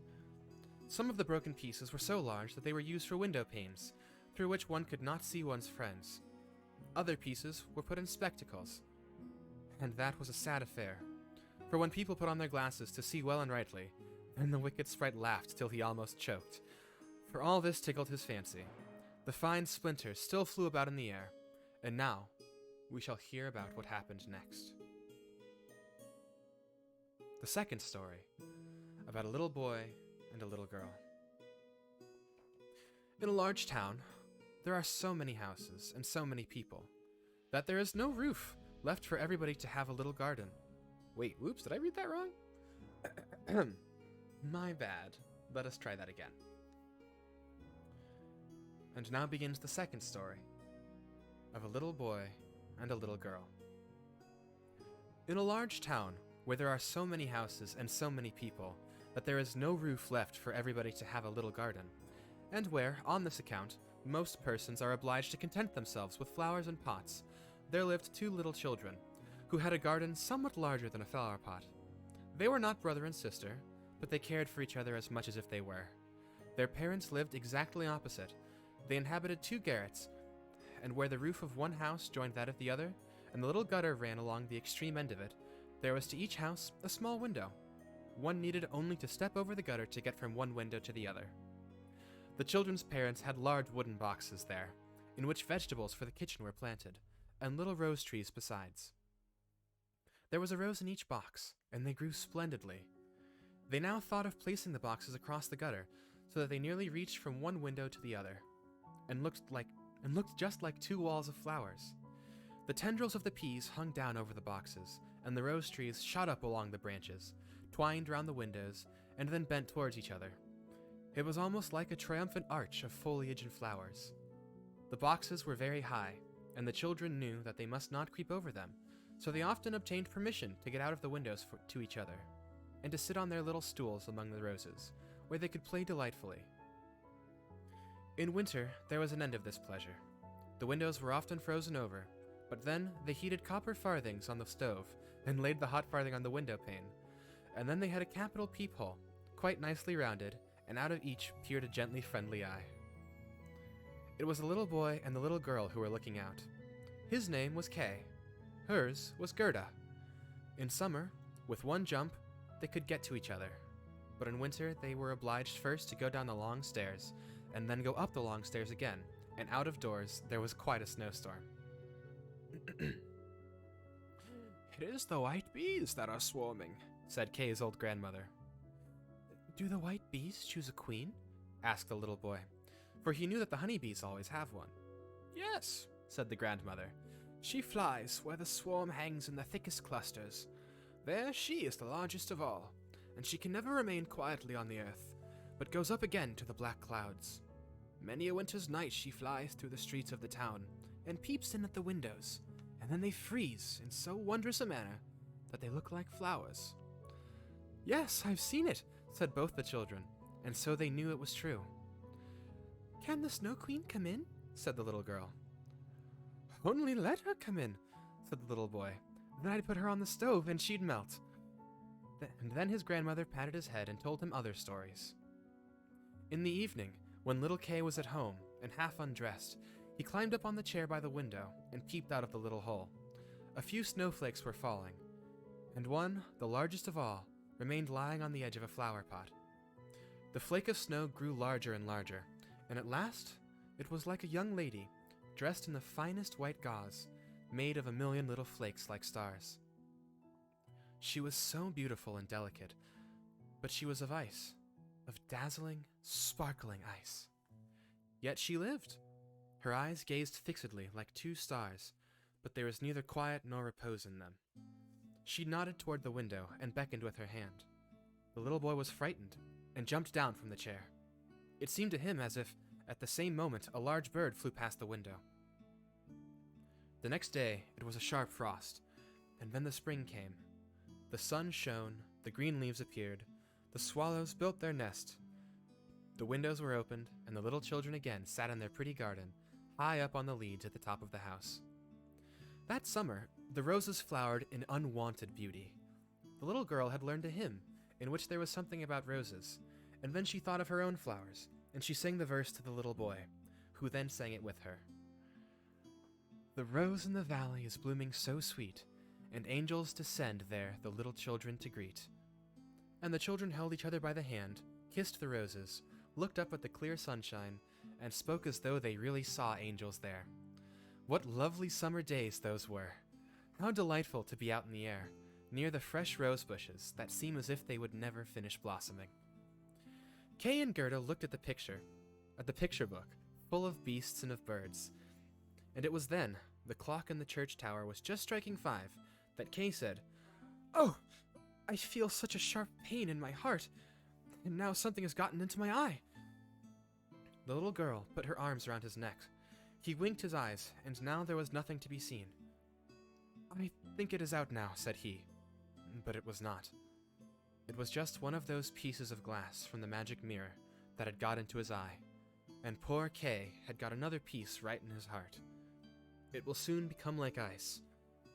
Some of the broken pieces were so large that they were used for window panes, through which one could not see one's friends. Other pieces were put in spectacles, and that was a sad affair, for when people put on their glasses to see well and rightly, then the wicked sprite laughed till he almost choked, for all this tickled his fancy. The fine splinters still flew about in the air, and now we shall hear about what happened next. The second story, about a little boy and a little girl. In a large town, there are so many houses and so many people that there is no roof left for everybody to have a little garden. Wait, whoops, did I read that wrong? My bad. Let us try that again. And now begins the second story of a little boy and a little girl. In a large town where there are so many houses and so many people that there is no roof left for everybody to have a little garden, and where, on this account, most persons are obliged to content themselves with flowers and pots, there lived two little children, who had a garden somewhat larger than a flower pot. They were not brother and sister, but they cared for each other as much as if they were. Their parents lived exactly opposite. They inhabited two garrets, and where the roof of one house joined that of the other, and the little gutter ran along the extreme end of it, there was to each house a small window. One needed only to step over the gutter to get from one window to the other. The children's parents had large wooden boxes there, in which vegetables for the kitchen were planted, and little rose trees besides. There was a rose in each box, and they grew splendidly. They now thought of placing the boxes across the gutter, so that they nearly reached from one window to the other, and looked just like two walls of flowers. The tendrils of the peas hung down over the boxes, and the rose trees shot up along the branches, twined round the windows, and then bent towards each other. It was almost like a triumphant arch of foliage and flowers. The boxes were very high, and the children knew that they must not creep over them, so they often obtained permission to get out of the windows to each other, and to sit on their little stools among the roses, where they could play delightfully. In winter, there was an end of this pleasure. The windows were often frozen over, but then they heated copper farthings on the stove, and laid the hot farthing on the window pane, and then they had a capital peephole, quite nicely rounded, and out of each peered a gently friendly eye. It was the little boy and the little girl who were looking out. His name was Kay. Hers was Gerda. In summer, with one jump, they could get to each other, but in winter they were obliged first to go down the long stairs, and then go up the long stairs again, and out of doors there was quite a snowstorm. It is the white bees that are swarming, said Kay's old grandmother. Do the white bees choose a queen? Asked the little boy, for he knew that the honeybees always have one. Yes, said the grandmother. She flies where the swarm hangs in the thickest clusters. There she is the largest of all, and she can never remain quietly on the earth, but goes up again to the black clouds. Many a winter's night she flies through the streets of the town, and peeps in at the windows, and then they freeze in so wondrous a manner that they look like flowers. Yes, I've seen it, said both the children, and so they knew it was true. Can the Snow Queen come in? Said the little girl. Only let her come in, said the little boy. Then I'd put her on the stove and she'd melt. And then his grandmother patted his head and told him other stories. In the evening, when little Kay was at home and half undressed, he climbed up on the chair by the window and peeped out of the little hole. A few snowflakes were falling, and one, the largest of all, remained lying on the edge of a flower pot. The flake of snow grew larger and larger, and at last it was like a young lady, dressed in the finest white gauze, made of a million little flakes like stars. She was so beautiful and delicate, but she was of ice, of dazzling, sparkling ice. Yet she lived. Her eyes gazed fixedly like two stars, but there was neither quiet nor repose in them. She nodded toward the window and beckoned with her hand. The little boy was frightened and jumped down from the chair. It seemed to him as if, at the same moment, a large bird flew past the window. The next day it was a sharp frost, and then the spring came. The sun shone, the green leaves appeared, the swallows built their nest. The windows were opened, and the little children again sat in their pretty garden, high up on the leads at the top of the house. That summer, the roses flowered in unwonted beauty. The little girl had learned a hymn, in which there was something about roses, and then she thought of her own flowers, and she sang the verse to the little boy, who then sang it with her. The rose in the valley is blooming so sweet, and angels descend there the little children to greet. And the children held each other by the hand, kissed the roses, looked up at the clear sunshine, and spoke as though they really saw angels there. What lovely summer days those were! How delightful to be out in the air, near the fresh rose bushes that seem as if they would never finish blossoming. Kay and Gerda looked at the picture book, full of beasts and of birds. And it was then, the clock in the church tower was just striking 5, that Kay said, "Oh, I feel such a sharp pain in my heart, and now something has gotten into my eye." The little girl put her arms around his neck. He winked his eyes, and now there was nothing to be seen. "I think it is out now," said he, but it was not. It was just one of those pieces of glass from the magic mirror that had got into his eye, and poor Kay had got another piece right in his heart. It will soon become like ice.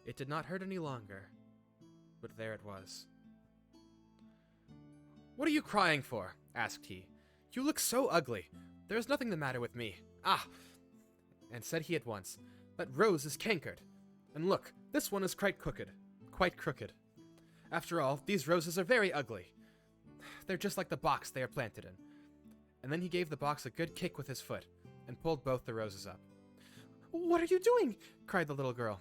It did not hurt any longer, but there it was. "What are you crying for?" asked he. "You look so ugly. There is nothing the matter with me. Ah!" And said he at once, "That rose is cankered. And look, this one is quite crooked. After all, these roses are very ugly. They're just like the box they are planted in." And then he gave the box a good kick with his foot, and pulled both the roses up. "What are you doing?" cried the little girl.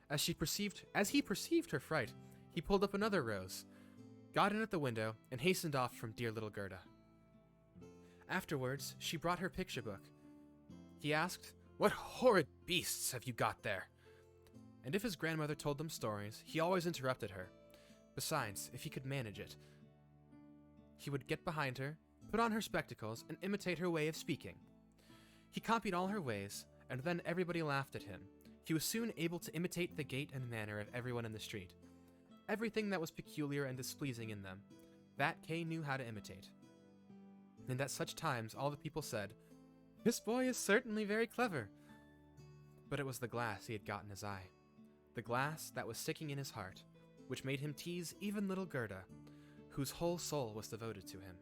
As he perceived her fright, he pulled up another rose, got in at the window, and hastened off from dear little Gerda. Afterwards, she brought her picture book. He asked, "What horrid beasts have you got there?" And if his grandmother told them stories, he always interrupted her. Besides, if he could manage it, he would get behind her, put on her spectacles, and imitate her way of speaking. He copied all her ways, and then everybody laughed at him. He was soon able to imitate the gait and manner of everyone in the street. Everything that was peculiar and displeasing in them, that Kay knew how to imitate. And at such times all the people said, "This boy is certainly very clever." But it was the glass he had got in his eye, the glass that was sticking in his heart, which made him tease even little Gerda, whose whole soul was devoted to him.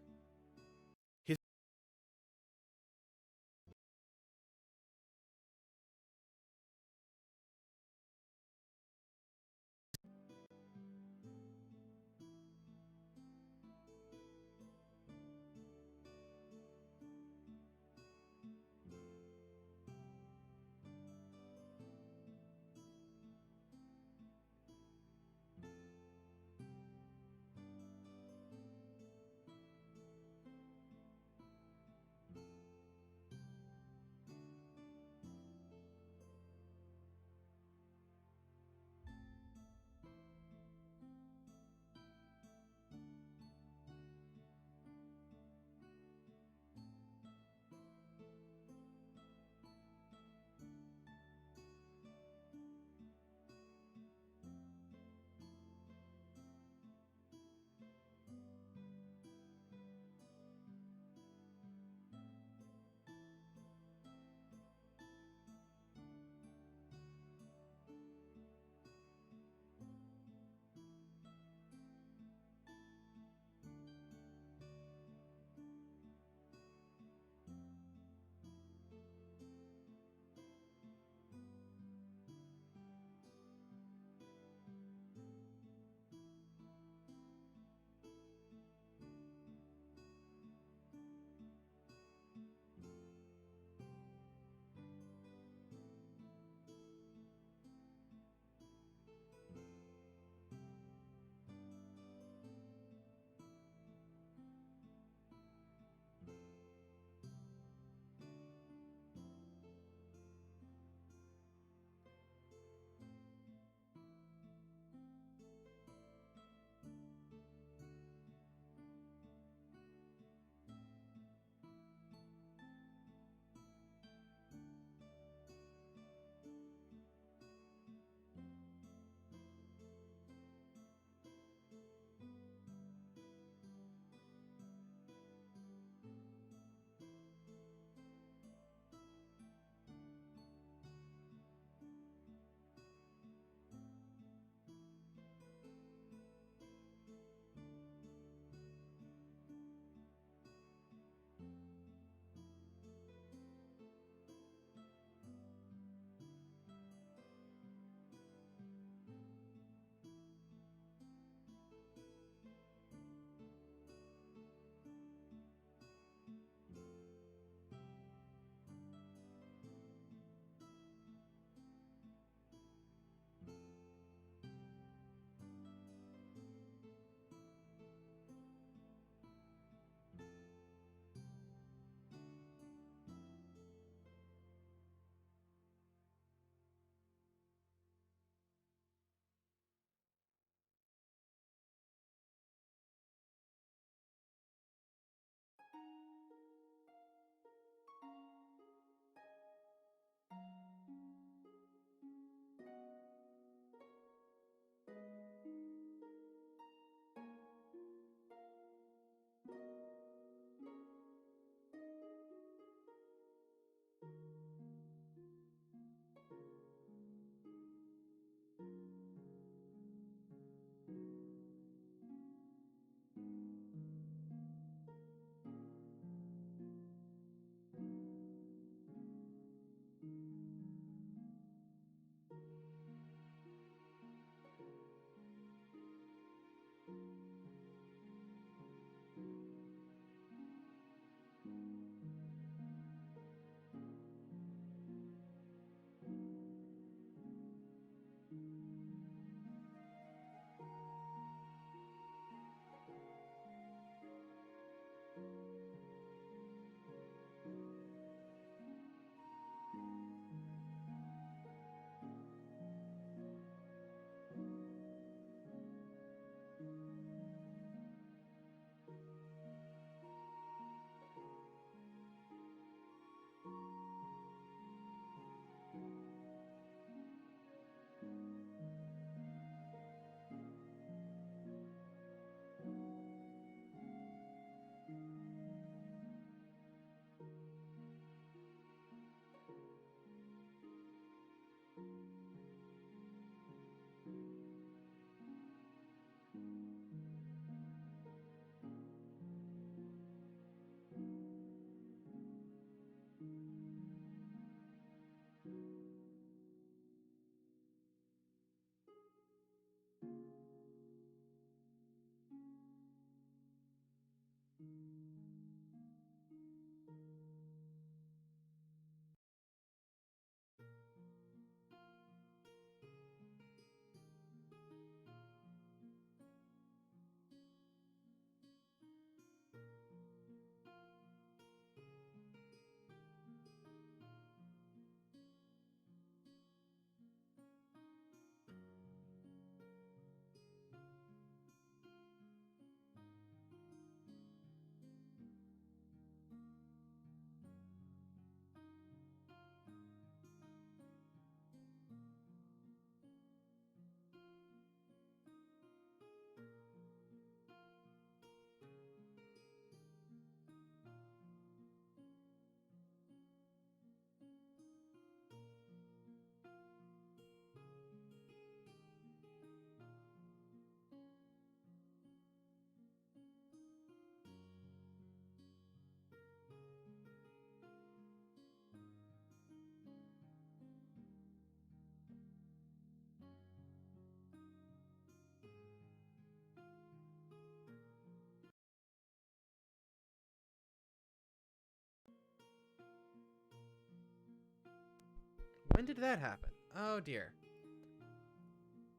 When did that happen? Oh dear.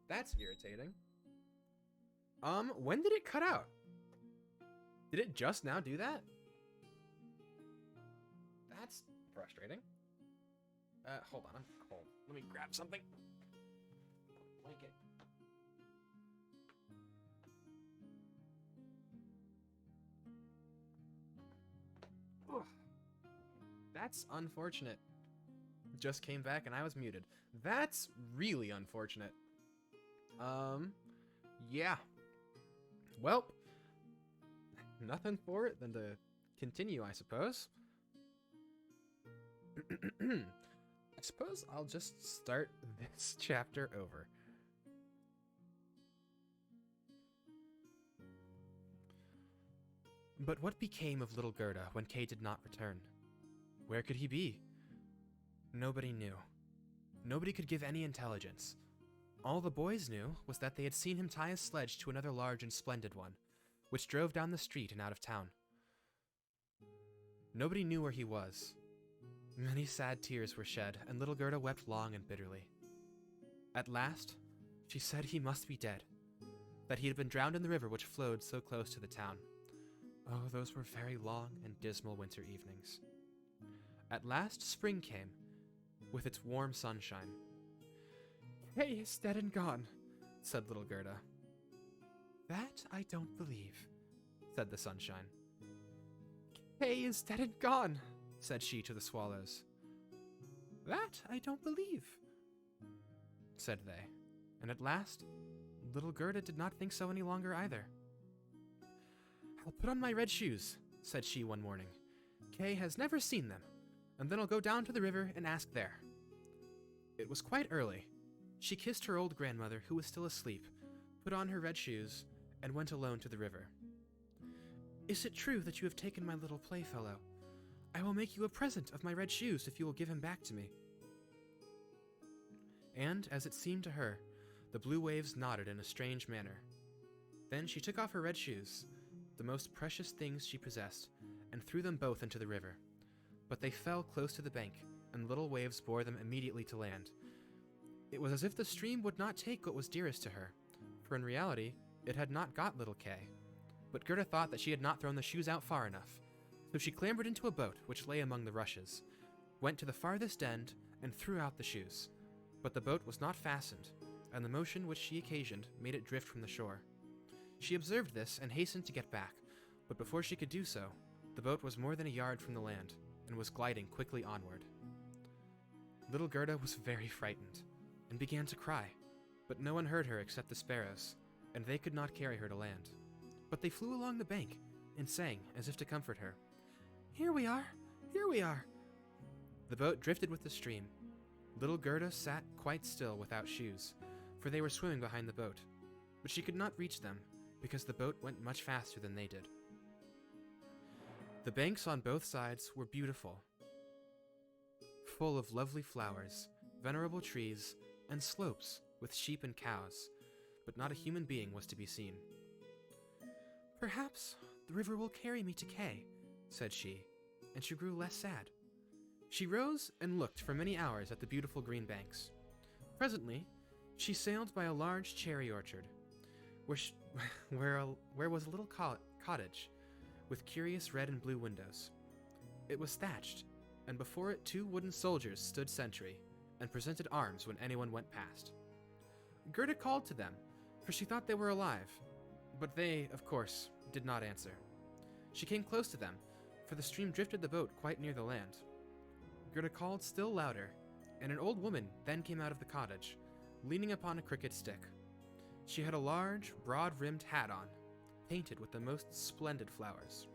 That's irritating. When did it cut out? Did it just now do that? That's frustrating. Hold on. Hold. Let me grab something. Blanket. Ugh. That's unfortunate. Just came back and I was muted. That's really unfortunate. Yeah. Well, nothing for it than to continue, I suppose. I suppose I'll just start this chapter over. But what became of little Gerda when Kay did not return? Where could he be? Nobody knew. Nobody could give any intelligence. All the boys knew was that they had seen him tie his sledge to another large and splendid one, which drove down the street and out of town. Nobody knew where he was. Many sad tears were shed, and little Gerda wept long and bitterly. At last, she said he must be dead, that he had been drowned in the river which flowed so close to the town. Oh, those were very long and dismal winter evenings. At last, spring came, with its warm sunshine. Kay is dead and gone, said little Gerda. That I don't believe, said the sunshine. Kay is dead and gone, said she to the swallows. That I don't believe, said they, and at last, little Gerda did not think so any longer either. I'll put on my red shoes, said she one morning. Kay has never seen them, and then I'll go down to the river and ask there." It was quite early. She kissed her old grandmother, who was still asleep, put on her red shoes, and went alone to the river. "Is it true that you have taken my little playfellow? I will make you a present of my red shoes if you will give him back to me." And, as it seemed to her, the blue waves nodded in a strange manner. Then she took off her red shoes, the most precious things she possessed, and threw them both into the river. But they fell close to the bank, and little waves bore them immediately to land. It was as if the stream would not take what was dearest to her, for in reality, it had not got little Kay. But Gerda thought that she had not thrown the shoes out far enough, so she clambered into a boat which lay among the rushes, went to the farthest end, and threw out the shoes. But the boat was not fastened, and the motion which she occasioned made it drift from the shore. She observed this and hastened to get back, but before she could do so, the boat was more than a yard from the land, and was gliding quickly onward. Little Gerda was very frightened, and began to cry, but no one heard her except the sparrows, and they could not carry her to land. But they flew along the bank, and sang, as if to comfort her, "Here we are! Here we are!" The boat drifted with the stream. Little Gerda sat quite still without shoes, for they were swimming behind the boat, but she could not reach them, because the boat went much faster than they did. The banks on both sides were beautiful, full of lovely flowers, venerable trees, and slopes with sheep and cows, but not a human being was to be seen. "Perhaps the river will carry me to Kay," said she, and she grew less sad. She rose and looked for many hours at the beautiful green banks. Presently, she sailed by a large cherry orchard, where was a little cottage with curious red and blue windows. It was thatched, and before it 2 wooden soldiers stood sentry, and presented arms when anyone went past. Gerda called to them, for she thought they were alive, but they, of course, did not answer. She came close to them, for the stream drifted the boat quite near the land. Gerda called still louder, and an old woman then came out of the cottage, leaning upon a crooked stick. She had a large, broad-rimmed hat on, painted with the most splendid flowers.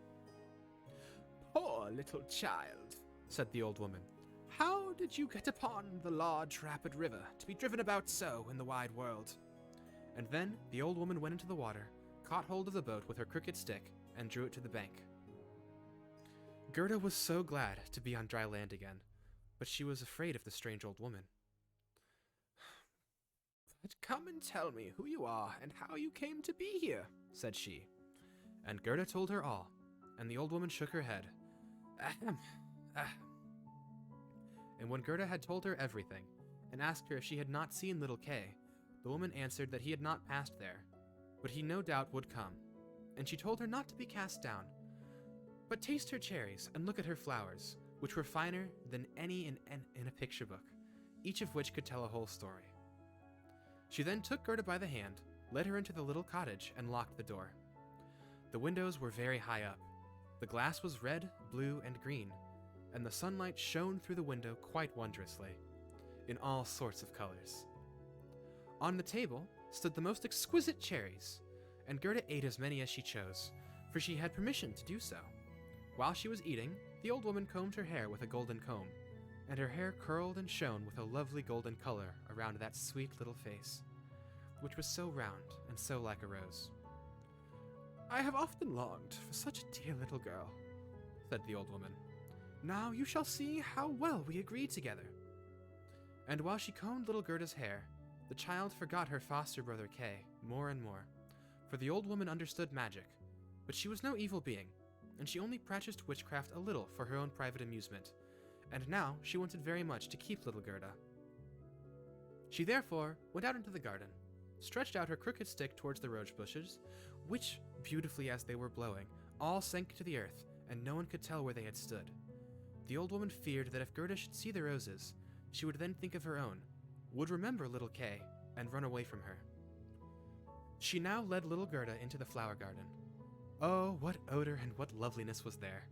"Poor little child," said the old woman. "How did you get upon the large rapid river to be driven about so in the wide world?" And then the old woman went into the water, caught hold of the boat with her crooked stick, and drew it to the bank. Gerda was so glad to be on dry land again, but she was afraid of the strange old woman. "But come and tell me who you are and how you came to be here," said she. And Gerda told her all, and the old woman shook her head. Ahem, ah. And when Gerda had told her everything, and asked her if she had not seen little Kay, the woman answered that he had not passed there, but he no doubt would come, and she told her not to be cast down, but taste her cherries and look at her flowers, which were finer than any in a picture book, each of which could tell a whole story. She then took Gerda by the hand, led her into the little cottage, and locked the door. The windows were very high up. The glass was red, blue, and green, and the sunlight shone through the window quite wondrously, in all sorts of colors. On the table stood the most exquisite cherries, and Gerda ate as many as she chose, for she had permission to do so. While she was eating, the old woman combed her hair with a golden comb, and her hair curled and shone with a lovely golden color around that sweet little face, which was so round and so like a rose. "I have often longed for such a dear little girl," said the old woman. "Now you shall see how well we agree together." And while she combed little Gerda's hair, the child forgot her foster brother Kay more and more, for the old woman understood magic, but she was no evil being, and she only practiced witchcraft a little for her own private amusement, and now she wanted very much to keep little Gerda. She therefore went out into the garden, stretched out her crooked stick towards the rose bushes, which, beautifully as they were blowing, all sank to the earth, and no one could tell where they had stood. The old woman feared that if Gerda should see the roses, she would then think of her own, would remember little Kay, and run away from her. She now led little Gerda into the flower garden. Oh, what odor and what loveliness was there!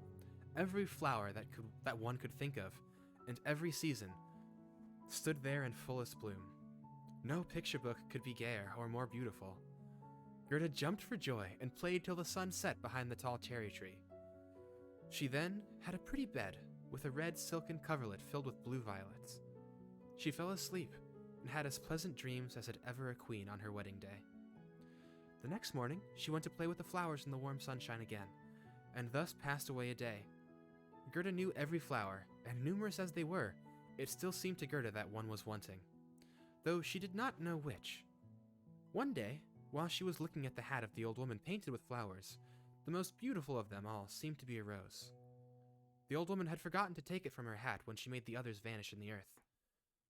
Every flower that one could think of, and every season, stood there in fullest bloom. No picture book could be gayer or more beautiful. Gerda jumped for joy and played till the sun set behind the tall cherry tree. She then had a pretty bed with a red silken coverlet filled with blue violets. She fell asleep and had as pleasant dreams as had ever a queen on her wedding day. The next morning, she went to play with the flowers in the warm sunshine again, and thus passed away a day. Gerda knew every flower, and numerous as they were, it still seemed to Gerda that one was wanting, though she did not know which. One day, while she was looking at the hat of the old woman painted with flowers, the most beautiful of them all seemed to be a rose. The old woman had forgotten to take it from her hat when she made the others vanish in the earth.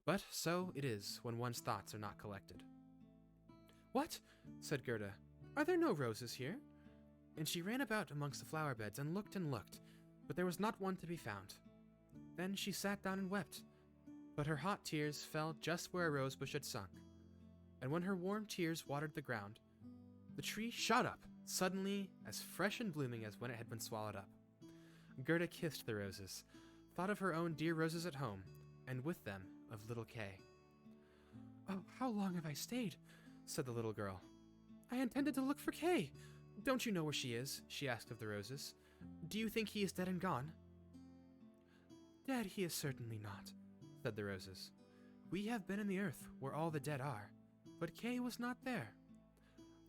But so it is when one's thoughts are not collected. "What?" said Gerda. "Are there no roses here?" And she ran about amongst the flower beds and looked, but there was not one to be found. Then she sat down and wept, but her hot tears fell just where a rose bush had sunk. And when her warm tears watered the ground, the tree shot up, suddenly as fresh and blooming as when it had been swallowed up. Gerda kissed the roses, thought of her own dear roses at home, and with them of little Kay. "Oh, how long have I stayed?" said the little girl. "I intended to look for Kay. Don't you know where she is?" she asked of the roses. "Do you think he is dead and gone?" "Dead he is certainly not," said the roses. "We have been in the earth where all the dead are, but Kay was not there."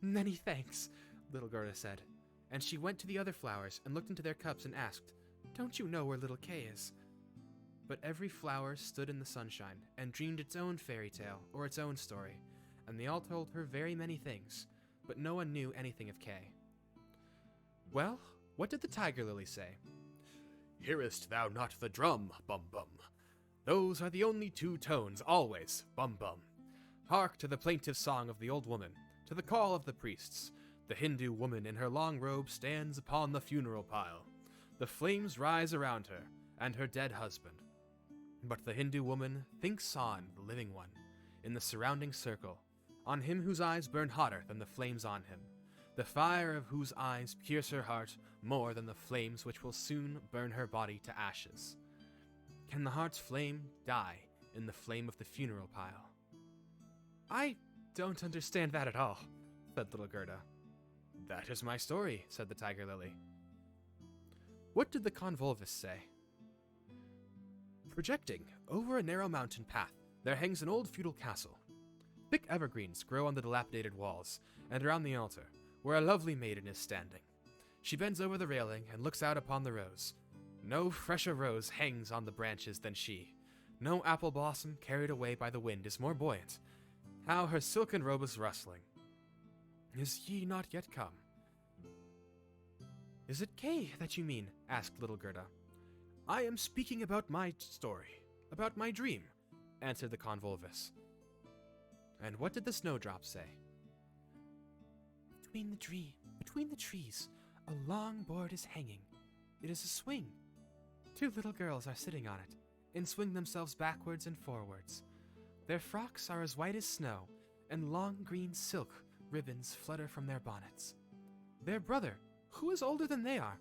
"Many thanks," little Gerda said, and she went to the other flowers and looked into their cups and asked, "Don't you know where little Kay is?" But every flower stood in the sunshine and dreamed its own fairy tale or its own story, and they all told her very many things, but no one knew anything of Kay. Well, what did the tiger lily say? "Hearest thou not the drum, bum-bum? Those are the only two tones, always, bum-bum. Hark to the plaintive song of the old woman, to the call of the priests. The Hindu woman in her long robe stands upon the funeral pile. The flames rise around her, and her dead husband. But the Hindu woman thinks on the living one, in the surrounding circle, on him whose eyes burn hotter than the flames on him, the fire of whose eyes pierce her heart more than the flames which will soon burn her body to ashes. Can the heart's flame die in the flame of the funeral pile?" "I don't understand that at all," said little Gerda. "That is my story," said the tiger lily. What did the convolvulus say? "Projecting over a narrow mountain path, there hangs an old feudal castle. Thick evergreens grow on the dilapidated walls, and around the altar, where a lovely maiden is standing. She bends over the railing and looks out upon the rose. No fresher rose hangs on the branches than she. No apple blossom carried away by the wind is more buoyant. How her silken robe is rustling. Is ye not yet come?" "Is it Kay that you mean?" asked little Gerda. "I am speaking about my story, about my dream," answered the convolvulus. "And what did the snowdrop say?" Between the trees, a long board is hanging. It is a swing. 2 little girls are sitting on it, and swing themselves backwards and forwards. Their frocks are as white as snow, and long green silk ribbons flutter from their bonnets. Their brother, who is older than they are,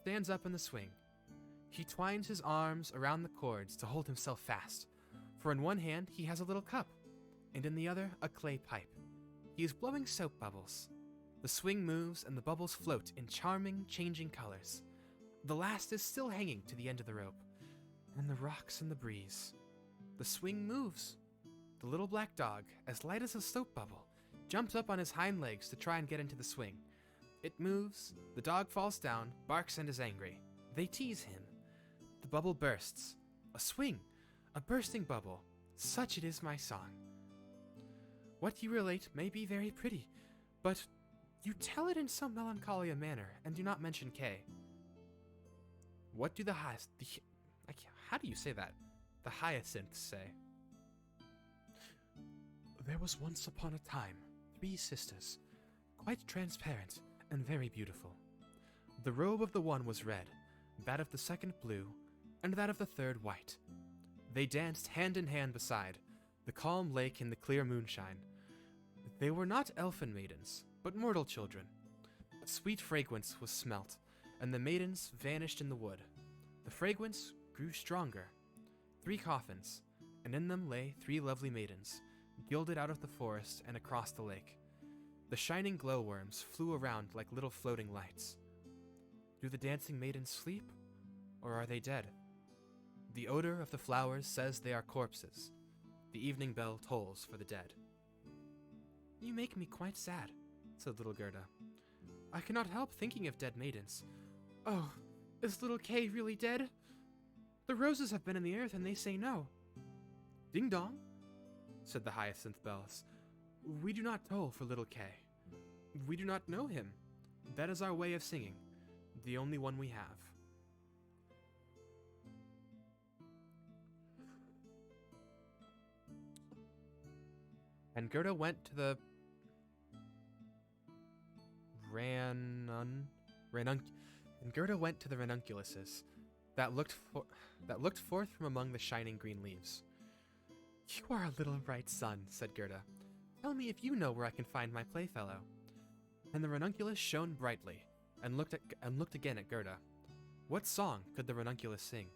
stands up in the swing. He twines his arms around the cords to hold himself fast, for in one hand he has a little cup, and in the other a clay pipe. He is blowing soap bubbles. The swing moves and the bubbles float in charming, changing colors. The last is still hanging to the end of the rope, and the rocks in the breeze. The swing moves. The little black dog, as light as a soap bubble, jumps up on his hind legs to try and get into the swing. It moves, the dog falls down, barks and is angry. They tease him. The bubble bursts. A swing, a bursting bubble, such it is my song. What you relate may be very pretty, but you tell it in so melancholy a manner and do not mention Kay. What do how do you say that? The hyacinths say. There was once upon a time 3 sisters, quite transparent and very beautiful. The robe of the one was red, that of the second blue, and that of the third white. They danced hand in hand beside the calm lake in the clear moonshine. They were not elfin maidens, but mortal children. A sweet fragrance was smelt, and the maidens vanished in the wood. The fragrance grew stronger. 3 coffins, and in them lay 3 lovely maidens, gilded out of the forest and across the lake. The shining glowworms flew around like little floating lights. Do the dancing maidens sleep, or are they dead? The odor of the flowers says they are corpses. The evening bell tolls for the dead. You make me quite sad, said little Gerda. I cannot help thinking of dead maidens. Oh, is little Kay really dead? The roses have been in the earth and they say no. Ding dong, said the hyacinth bells. We do not toll for little Kay. We do not know him. That is our way of singing, the only one we have. And Gerda went to the ranunculuses that looked forth from among the shining green leaves. You are a little bright sun, said Gerda. Tell me if you know where I can find my playfellow. And the ranunculus shone brightly, and looked again at Gerda. What song could the ranunculus sing?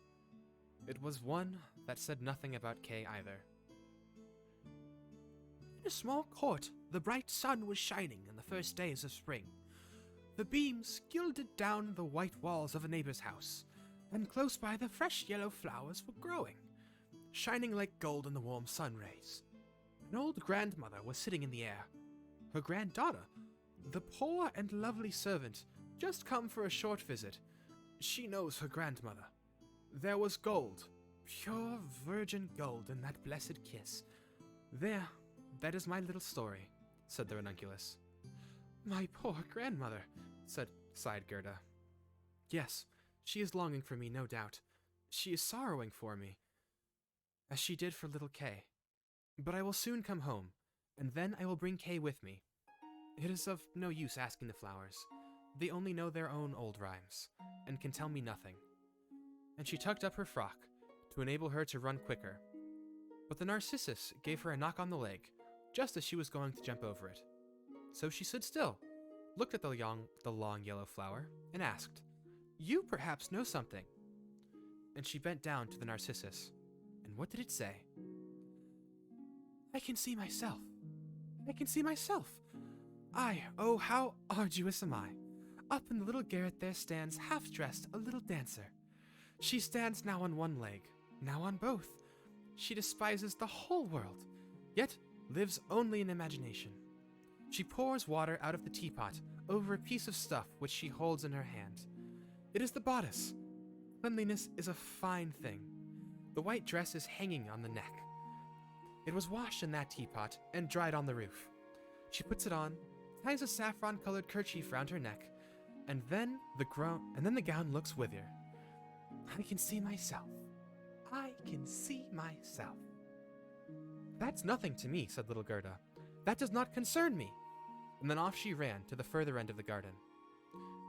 It was one that said nothing about Kay either. In a small court, the bright sun was shining in the first days of spring. The beams gilded down the white walls of a neighbor's house, and close by the fresh yellow flowers were growing, shining like gold in the warm sun rays. An old grandmother was sitting in the air. Her granddaughter, the poor and lovely servant, just come for a short visit. She knows her grandmother. There was gold, pure virgin gold in that blessed kiss. There, that is my little story, said the ranunculus. My poor grandmother, sighed Gerda. Yes, she is longing for me, no doubt. She is sorrowing for me, as she did for little Kay. But I will soon come home, and then I will bring Kay with me. It is of no use asking the flowers. They only know their own old rhymes, and can tell me nothing. And she tucked up her frock, to enable her to run quicker. But the narcissus gave her a knock on the leg, just as she was going to jump over it. So she stood still, looked at the long yellow flower, and asked, You perhaps know something. And she bent down to the narcissus. And what did it say? I can see myself. I can see myself. Oh, how arduous am I. Up in the little garret there stands, half-dressed, a little dancer. She stands now on one leg, now on both. She despises the whole world, yet lives only in imagination. She pours water out of the teapot over a piece of stuff which she holds in her hand. It is the bodice. Cleanliness is a fine thing. The white dress is hanging on the neck. It was washed in that teapot and dried on the roof. She puts it on, ties a saffron-colored kerchief round her neck, and then the gown looks with her. I can see myself. I can see myself. That's nothing to me, said little Gerda. That does not concern me. And then off she ran to the further end of the garden.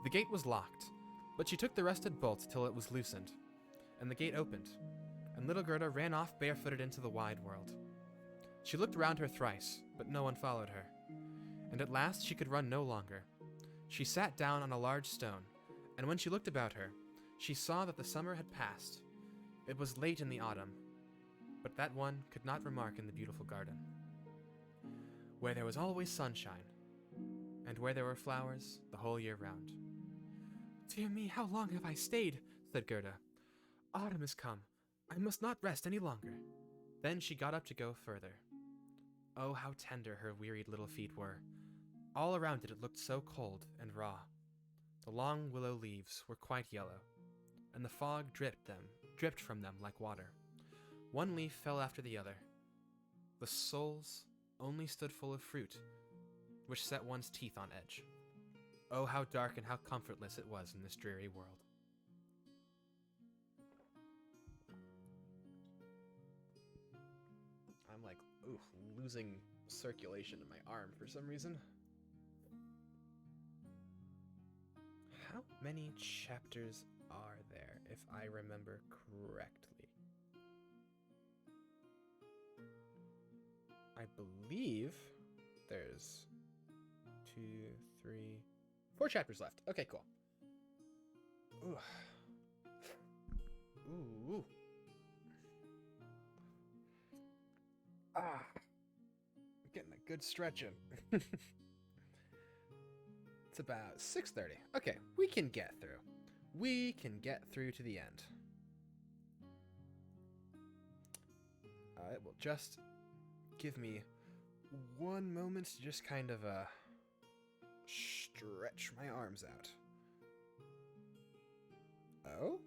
The gate was locked, but she took the rusted bolt till it was loosened, and the gate opened, and little Gerda ran off barefooted into the wide world. She looked round her thrice, but no one followed her, and at last she could run no longer. She sat down on a large stone, and when she looked about her, she saw that the summer had passed. It was late in the autumn, but that one could not remark in the beautiful garden, where there was always sunshine, and where there were flowers the whole year round. Dear me, how long have I stayed? Said Gerda. Autumn is come. I must not rest any longer. Then she got up to go further. Oh, how tender her wearied little feet were. All around it looked so cold and raw. The long willow leaves were quite yellow, and the fog dripped from them like water. One leaf fell after the other. The soles only stood full of fruit, which set one's teeth on edge. Oh, how dark and how comfortless it was in this dreary world. I'm like, losing circulation in my arm for some reason. How many chapters are there, if I remember correctly? I believe there's 2, 3, 4 chapters left. Okay, cool. Ooh. Ooh. I'm getting a good stretch in. It's about 6:30. Okay, we can get through. We can get through to the end. It will just give me one moment to just kind of stretch my arms out. Oh?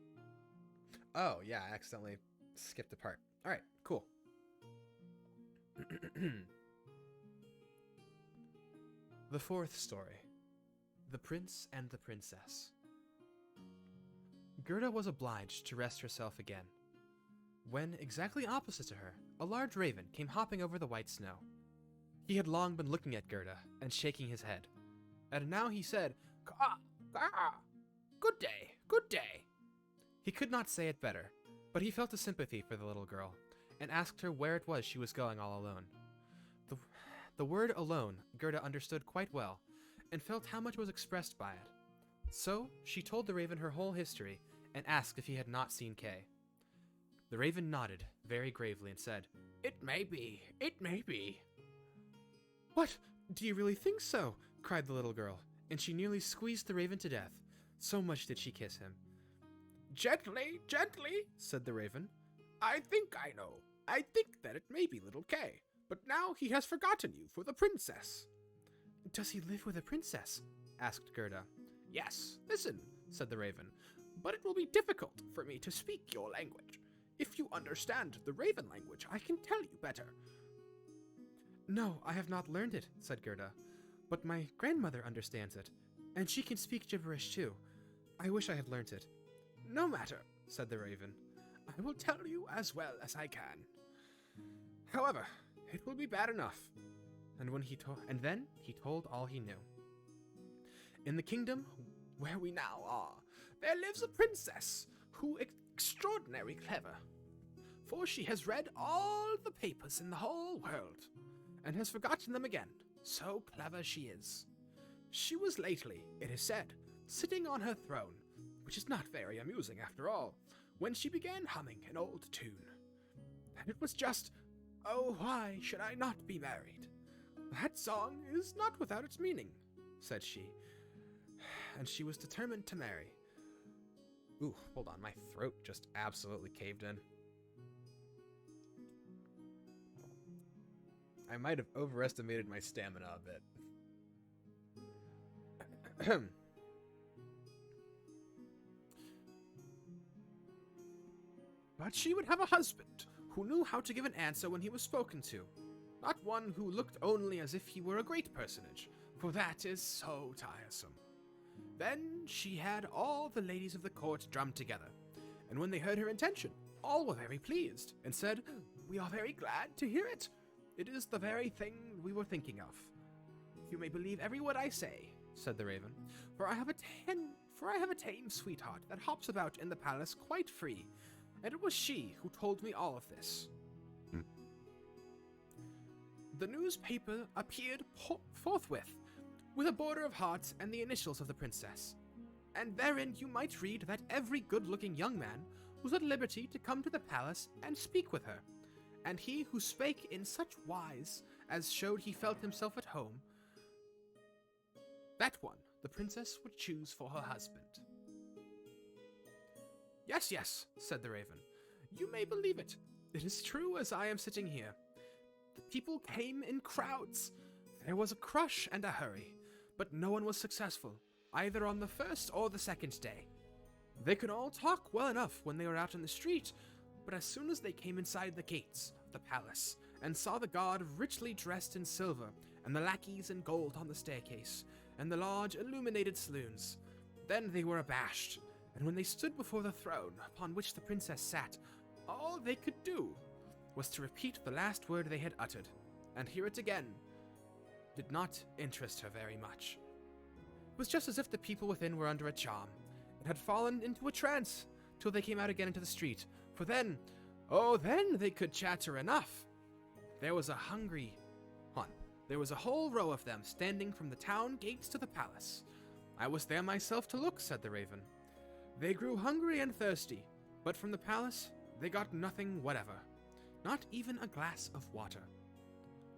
Oh, yeah, I accidentally skipped a part. All right, cool. The fourth story. The Prince and the Princess. Gerda was obliged to rest herself again, when, exactly opposite to her, a large raven came hopping over the white snow. He had long been looking at Gerda and shaking his head, and now he said, "Caw, caw, good day, good day." He could not say it better, but he felt a sympathy for the little girl, and asked her where it was she was going all alone. The word alone Gerda understood quite well, and felt how much was expressed by it. So she told the raven her whole history, and asked if he had not seen Kay. The raven nodded very gravely and said, "It may be, it may be." "What? Do you really think so?" cried the little girl, and she nearly squeezed the raven to death. So much did she kiss him. "Gently, gently," said the raven. "I think I know. I think that it may be little Kay, but now he has forgotten you for the princess." "Does he live with a princess?" asked Gerda. "Yes, listen," said the raven, "but it will be difficult for me to speak your language. If you understand the raven language, I can tell you better." "No, I have not learned it," said Gerda, "but my grandmother understands it, and she can speak gibberish too. I wish I had learnt it." "No matter," said the raven. "I will tell you as well as I can. However, it will be bad enough." And then he told all he knew. "In the kingdom where we now are, there lives a princess who is extraordinarily clever, for she has read all the papers in the whole world, and has forgotten them again, so clever she is. She was lately, it is said, sitting on her throne, which is not very amusing after all, when she began humming an old tune. And it was just, 'Oh, why should I not be married?' That song is not without its meaning," said she, and she was determined to marry. Ooh, hold on, my throat just absolutely caved in. I might have overestimated my stamina a bit. "But she would have a husband who knew how to give an answer when he was spoken to. Not one who looked only as if he were a great personage, for that is so tiresome. Then she had all the ladies of the court drummed together, and when they heard her intention, all were very pleased, and said, 'We are very glad to hear it. It is the very thing we were thinking of.' You may believe every word I say," said the raven, for I have a tame sweetheart that hops about in the palace quite free, and it was she who told me all of this." The newspaper appeared forthwith, with a border of hearts and the initials of the princess, and therein you might read that every good-looking young man was at liberty to come to the palace and speak with her, and he who spake in such wise as showed he felt himself at home, that one the princess would choose for her husband. "Yes, yes," said the raven. "You may believe it. It is true as I am sitting here. The people came in crowds. There was a crush and a hurry, but no one was successful, either on the first or the second day. They could all talk well enough when they were out in the street, but as soon as they came inside the gates of the palace and saw the guard richly dressed in silver, and the lackeys in gold on the staircase, and the large illuminated saloons, then they were abashed, and when they stood before the throne upon which the princess sat, all they could do was to repeat the last word they had uttered, and hear it again did not interest her very much. It was just as if the people within were under a charm, and had fallen into a trance till they came out again into the street, for then, then they could chatter enough. There was a whole row of them standing from the town gates to the palace. I was there myself to look," said the raven. "They grew hungry and thirsty, but from the palace they got nothing whatever, not even a glass of water.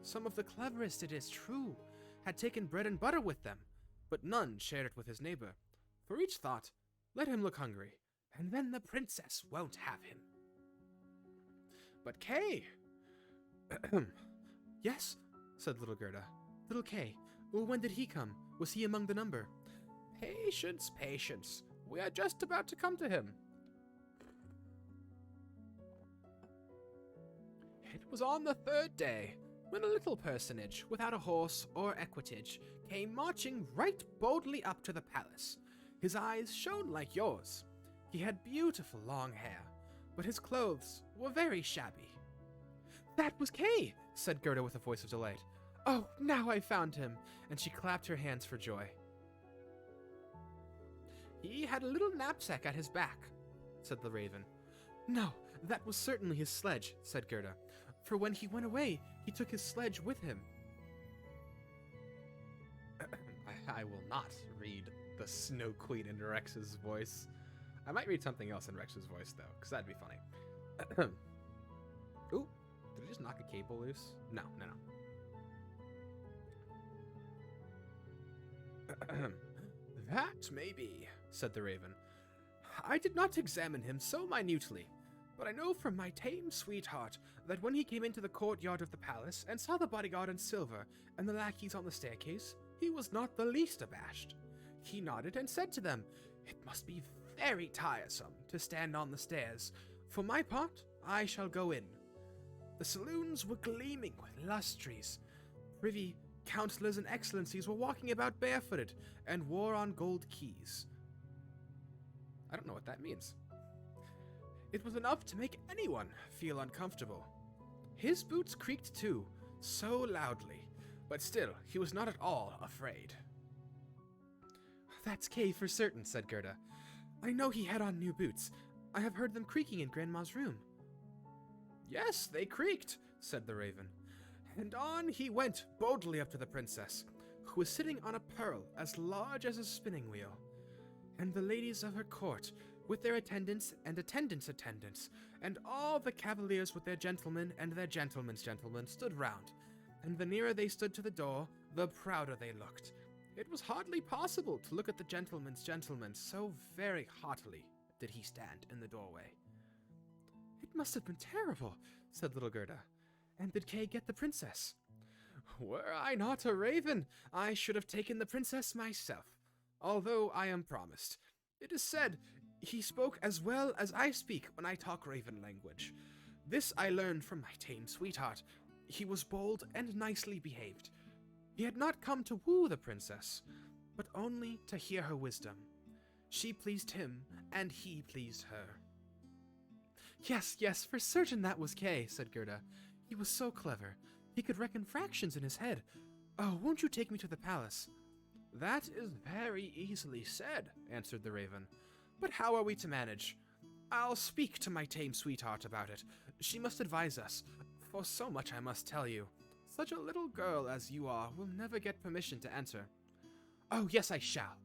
Some of the cleverest, it is true, had taken bread and butter with them, but none shared it with his neighbor, for each thought, 'Let him look hungry, and then the princess won't have him.' But Kay, Yes, said little Gerda. Little Kay, when did he come? Was he among the number? Patience, patience. We are just about to come to him. It was on the third day, when a little personage, without a horse or equitage, came marching right boldly up to the palace. His eyes shone like yours. He had beautiful long hair, but his clothes were very shabby. That was Kay, said Gerda with a voice of delight. Oh, now I found him, and she clapped her hands for joy. He had a little knapsack at his back, said the raven. No, that was certainly his sledge, said Gerda, for when he went away, he took his sledge with him. I will not read the Snow Queen in Rex's voice. I might read something else in Rex's voice, though, because that'd be funny. Ooh, did he just knock a cable loose? No. That may be, said the raven. I did not examine him so minutely, but I know from my tame sweetheart that when he came into the courtyard of the palace and saw the bodyguard in silver and the lackeys on the staircase, he was not the least abashed. He nodded and said to them, "It must be very tiresome to stand on the stairs. For my part, I shall go in." The saloons were gleaming with lustries. Privy councillors and excellencies were walking about barefooted and wore on gold keys. I don't know what that means. It was enough to make anyone feel uncomfortable. His boots creaked too, so loudly, but still he was not at all afraid. That's Kay for certain, said Gerda. I know he had on new boots. I have heard them creaking in Grandma's room. Yes, they creaked, said the raven. And on he went boldly up to the princess, who was sitting on a pearl as large as a spinning wheel. And the ladies of her court, with their attendants and attendants' and all the cavaliers with their gentlemen and their gentlemen's gentlemen stood round, and the nearer they stood to the door, the prouder they looked. It was hardly possible to look at the gentleman's gentleman, so very haughtily did he stand in the doorway. It must have been terrible, said little Gerda. And did Kay get the princess? Were I not a raven, I should have taken the princess myself, although I am promised. It is said he spoke as well as I speak when I talk raven language. This I learned from my tame sweetheart. He was bold and nicely behaved. He had not come to woo the princess, but only to hear her wisdom. She pleased him, and he pleased her. Yes, for certain that was Kay, said Gerda. He was so clever. He could reckon fractions in his head. Oh, won't you take me to the palace? That is very easily said, answered the raven. But how are we to manage? I'll speak to my tame sweetheart about it. She must advise us, for so much I must tell you. Such a little girl as you are will never get permission to enter. Oh, yes, I shall,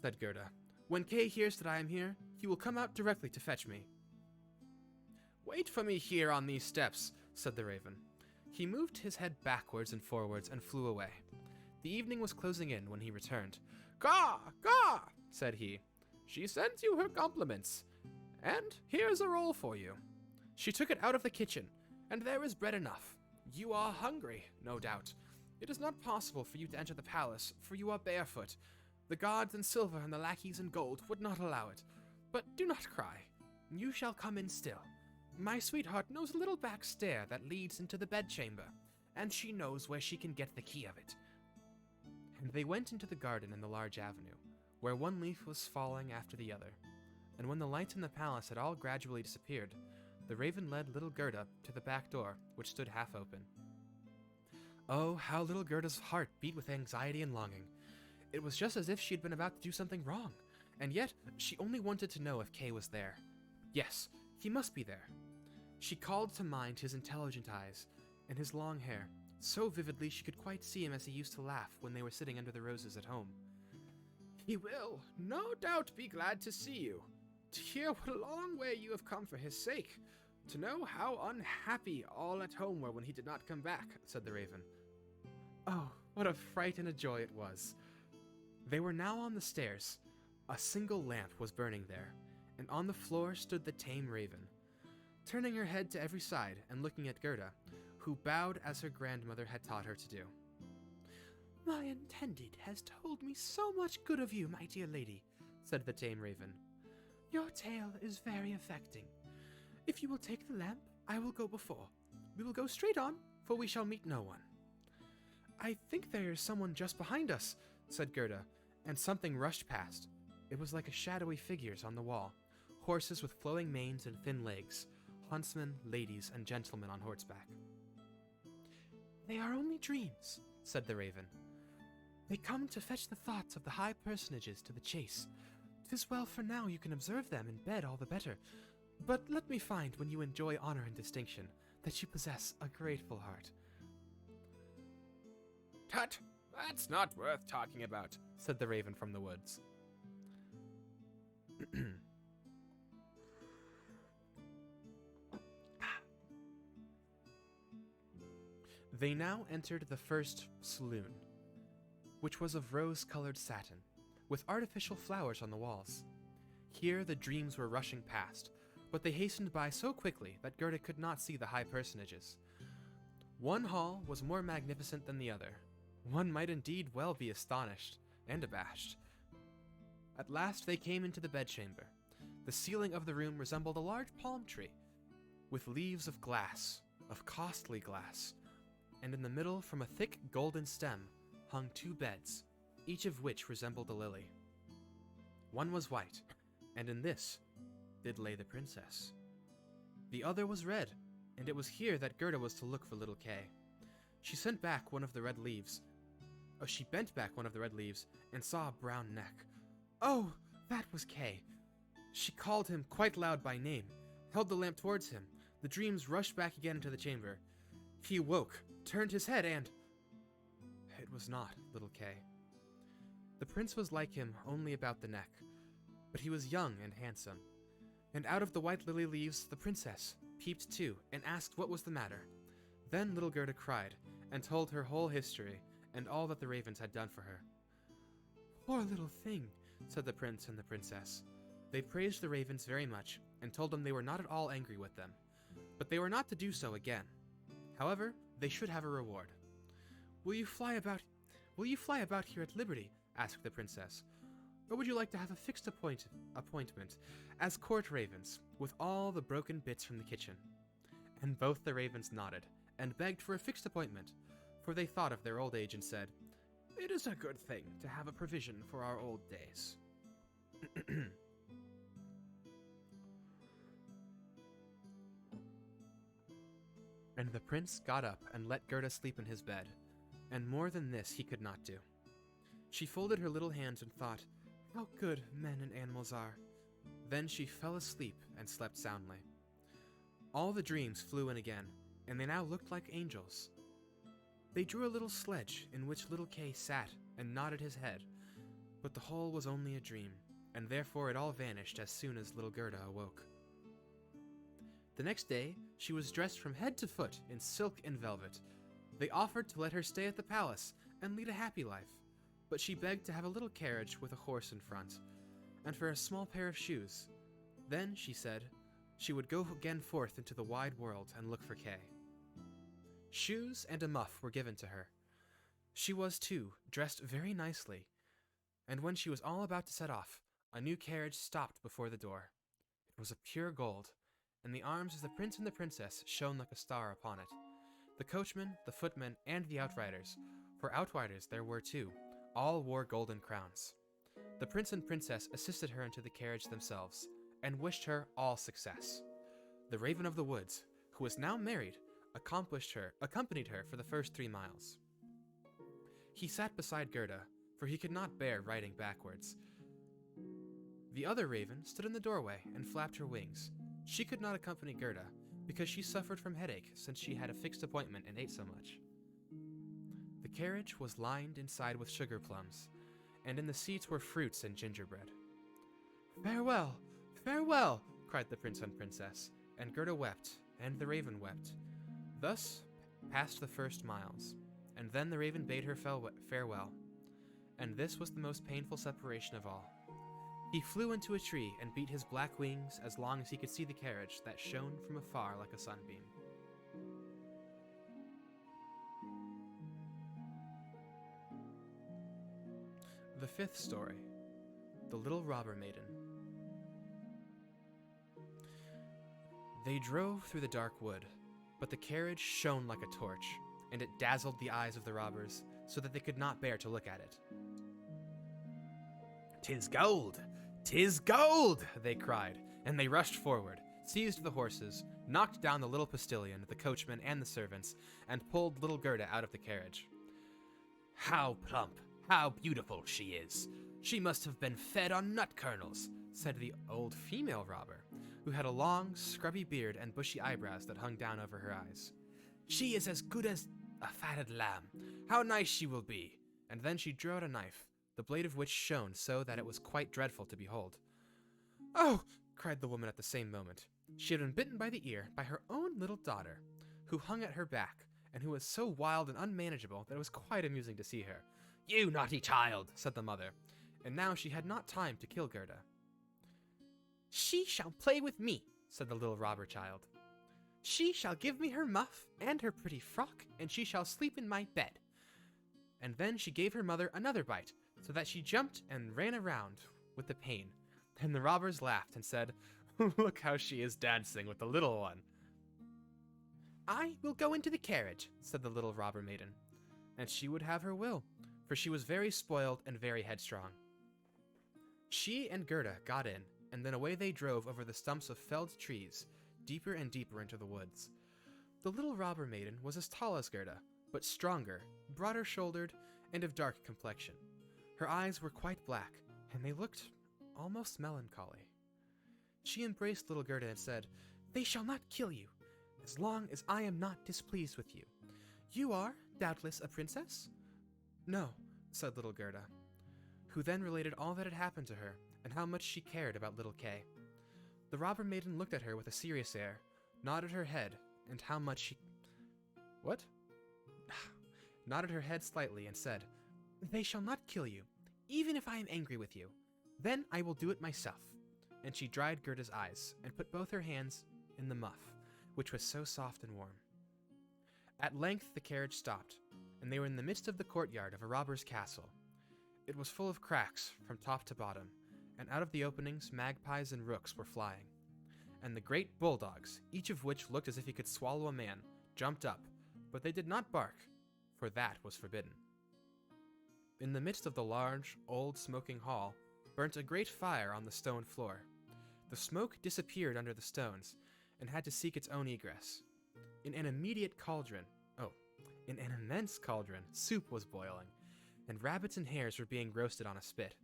said Gerda. When Kay hears that I am here, he will come out directly to fetch me. Wait for me here on these steps, said the raven. He moved his head backwards and forwards and flew away. The evening was closing in when he returned. Caw, caw, said he. She sends you her compliments, and here's a roll for you. She took it out of the kitchen, and there is bread enough. You are hungry, no doubt. It is not possible for you to enter the palace, for you are barefoot. The guards in silver and the lackeys in gold would not allow it. But do not cry. You shall come in still. My sweetheart knows a little back stair that leads into the bedchamber, and she knows where she can get the key of it. And they went into the garden in the large avenue, where one leaf was falling after the other. And when the lights in the palace had all gradually disappeared, the raven led little Gerda to the back door, which stood half open. Oh, how little Gerda's heart beat with anxiety and longing. It was just as if she had been about to do something wrong, and yet she only wanted to know if Kay was there. Yes, he must be there. She called to mind his intelligent eyes and his long hair, so vividly she could quite see him as he used to laugh when they were sitting under the roses at home. He will, no doubt, be glad to see you, to hear what a long way you have come for his sake, to know how unhappy all at home were when he did not come back, said the raven. Oh, what a fright and a joy it was. They were now on the stairs. A single lamp was burning there, and on the floor stood the tame raven. Turning her head to every side and looking at Gerda, who bowed as her grandmother had taught her to do. "My intended has told me so much good of you, my dear lady," said the tame raven. "Your tale is very affecting. If you will take the lamp, I will go before. We will go straight on, for we shall meet no one." "I think there is someone just behind us," said Gerda, and something rushed past. It was like a shadowy figures on the wall, horses with flowing manes and thin legs, huntsmen, ladies, and gentlemen on horseback. "They are only dreams," said the raven. "They come to fetch the thoughts of the high personages to the chase. 'Tis well for now you can observe them in bed all the better, but let me find, when you enjoy honor and distinction, that you possess a grateful heart." "Tut! That's not worth talking about," said the raven from the woods. They now entered the first saloon, which was of rose-colored satin, with artificial flowers on the walls. Here the dreams were rushing past, but they hastened by so quickly that Gerda could not see the high personages. One hall was more magnificent than the other. One might indeed well be astonished and abashed. At last they came into the bedchamber. The ceiling of the room resembled a large palm tree, with leaves of glass, of costly glass, and in the middle, from a thick golden stem, hung 2 beds, each of which resembled a lily. One was white, and in this did lay the princess. The other was red, and it was here that Gerda was to look for little Kay. She bent back one of the red leaves, and saw a brown neck. Oh, that was Kay. She called him quite loud by name, held the lamp towards him. The dreams rushed back again into the chamber. He awoke, turned his head, and it was not little Kay. The prince was like him only about the neck, but he was young and handsome. And out of the white lily leaves the princess peeped too, and asked what was the matter. Then little Gerda cried, and told her whole history, and all that the ravens had done for her. "Poor little thing," said the prince and the princess. They praised the ravens very much, and told them they were not at all angry with them, but they were not to do so again. However, they should have a reward. Will you fly about here at liberty?" asked the princess. "Or would you like to have a fixed appointment as court ravens, with all the broken bits from the kitchen?" And both the ravens nodded, and begged for a fixed appointment, for they thought of their old age and said, "It is a good thing to have a provision for our old days." And the prince got up and let Gerda sleep in his bed, and more than this he could not do. She folded her little hands and thought, how good men and animals are. Then she fell asleep and slept soundly. All the dreams flew in again, and they now looked like angels. They drew a little sledge in which little Kay sat and nodded his head, but the whole was only a dream, and therefore it all vanished as soon as little Gerda awoke. The next day, she was dressed from head to foot in silk and velvet. They offered to let her stay at the palace and lead a happy life, but she begged to have a little carriage with a horse in front, and for a small pair of shoes. Then, she said, she would go again forth into the wide world and look for Kay. Shoes and a muff were given to her. She was, too, dressed very nicely, and when she was all about to set off, a new carriage stopped before the door. It was of pure gold, and the arms of the prince and the princess shone like a star upon it. The coachman, the footmen, and the outriders, for outriders there were too, all wore golden crowns. The prince and princess assisted her into the carriage themselves, and wished her all success. The Raven of the Woods, who was now married, accompanied her for the first 3 miles. He sat beside Gerda, for he could not bear riding backwards. The other raven stood in the doorway and flapped her wings. She could not accompany Gerda, because she suffered from headache since she had a fixed appointment and ate so much. The carriage was lined inside with sugar plums, and in the seats were fruits and gingerbread. "Farewell, farewell!" cried the prince and princess, and Gerda wept, and the raven wept. Thus passed the first miles, and then the raven bade her farewell, and this was the most painful separation of all. He flew into a tree and beat his black wings as long as he could see the carriage that shone from afar like a sunbeam. the fifth story, The Little Robber Maiden. They drove through the dark wood, but the carriage shone like a torch, and it dazzled the eyes of the robbers so that they could not bear to look at it. "'Tis gold! 'Tis gold!" they cried, and they rushed forward, seized the horses, knocked down the little postilion, the coachman, and the servants, and pulled little Gerda out of the carriage. "How plump, how beautiful she is! She must have been fed on nut kernels," said the old female robber, who had a long, scrubby beard and bushy eyebrows that hung down over her eyes. "She is as good as a fatted lamb. How nice she will be!" And then she drew out a knife, the blade of which shone so that it was quite dreadful to behold. "Oh!" cried the woman at the same moment. She had been bitten by the ear by her own little daughter, who hung at her back, and who was so wild and unmanageable that it was quite amusing to see her. "You naughty child!" said the mother, and now she had not time to kill Gerda. "She shall play with me," said the little robber child. "She shall give me her muff and her pretty frock, and she shall sleep in my bed." And then she gave her mother another bite, so that she jumped and ran around with the pain. And the robbers laughed and said, "Look how she is dancing with the little one." "I will go into the carriage," said the little robber maiden. And she would have her will, for she was very spoiled and very headstrong. She and Gerda got in, and then away they drove over the stumps of felled trees, deeper and deeper into the woods. The little robber maiden was as tall as Gerda, but stronger, broader-shouldered, and of dark complexion. Her eyes were quite black, and they looked almost melancholy. She embraced little Gerda and said, "They shall not kill you, as long as I am not displeased with you. You are, doubtless, a princess?" "No," said little Gerda, who then related all that had happened to her, and how much she cared about little Kay. The robber maiden looked at her with a serious air, nodded her head, and how much she... What? Nodded her head slightly and said, "They shall not kill you, even if I am angry with you. Then I will do it myself." And she dried Gerda's eyes, and put both her hands in the muff, which was so soft and warm. At length the carriage stopped, and they were in the midst of the courtyard of a robber's castle. It was full of cracks from top to bottom, and out of the openings magpies and rooks were flying. And the great bulldogs, each of which looked as if he could swallow a man, jumped up, but they did not bark, for that was forbidden. In the midst of the large, old smoking hall burnt a great fire on the stone floor. The smoke disappeared under the stones, and had to seek its own egress. In an immense cauldron, soup was boiling, and rabbits and hares were being roasted on a spit.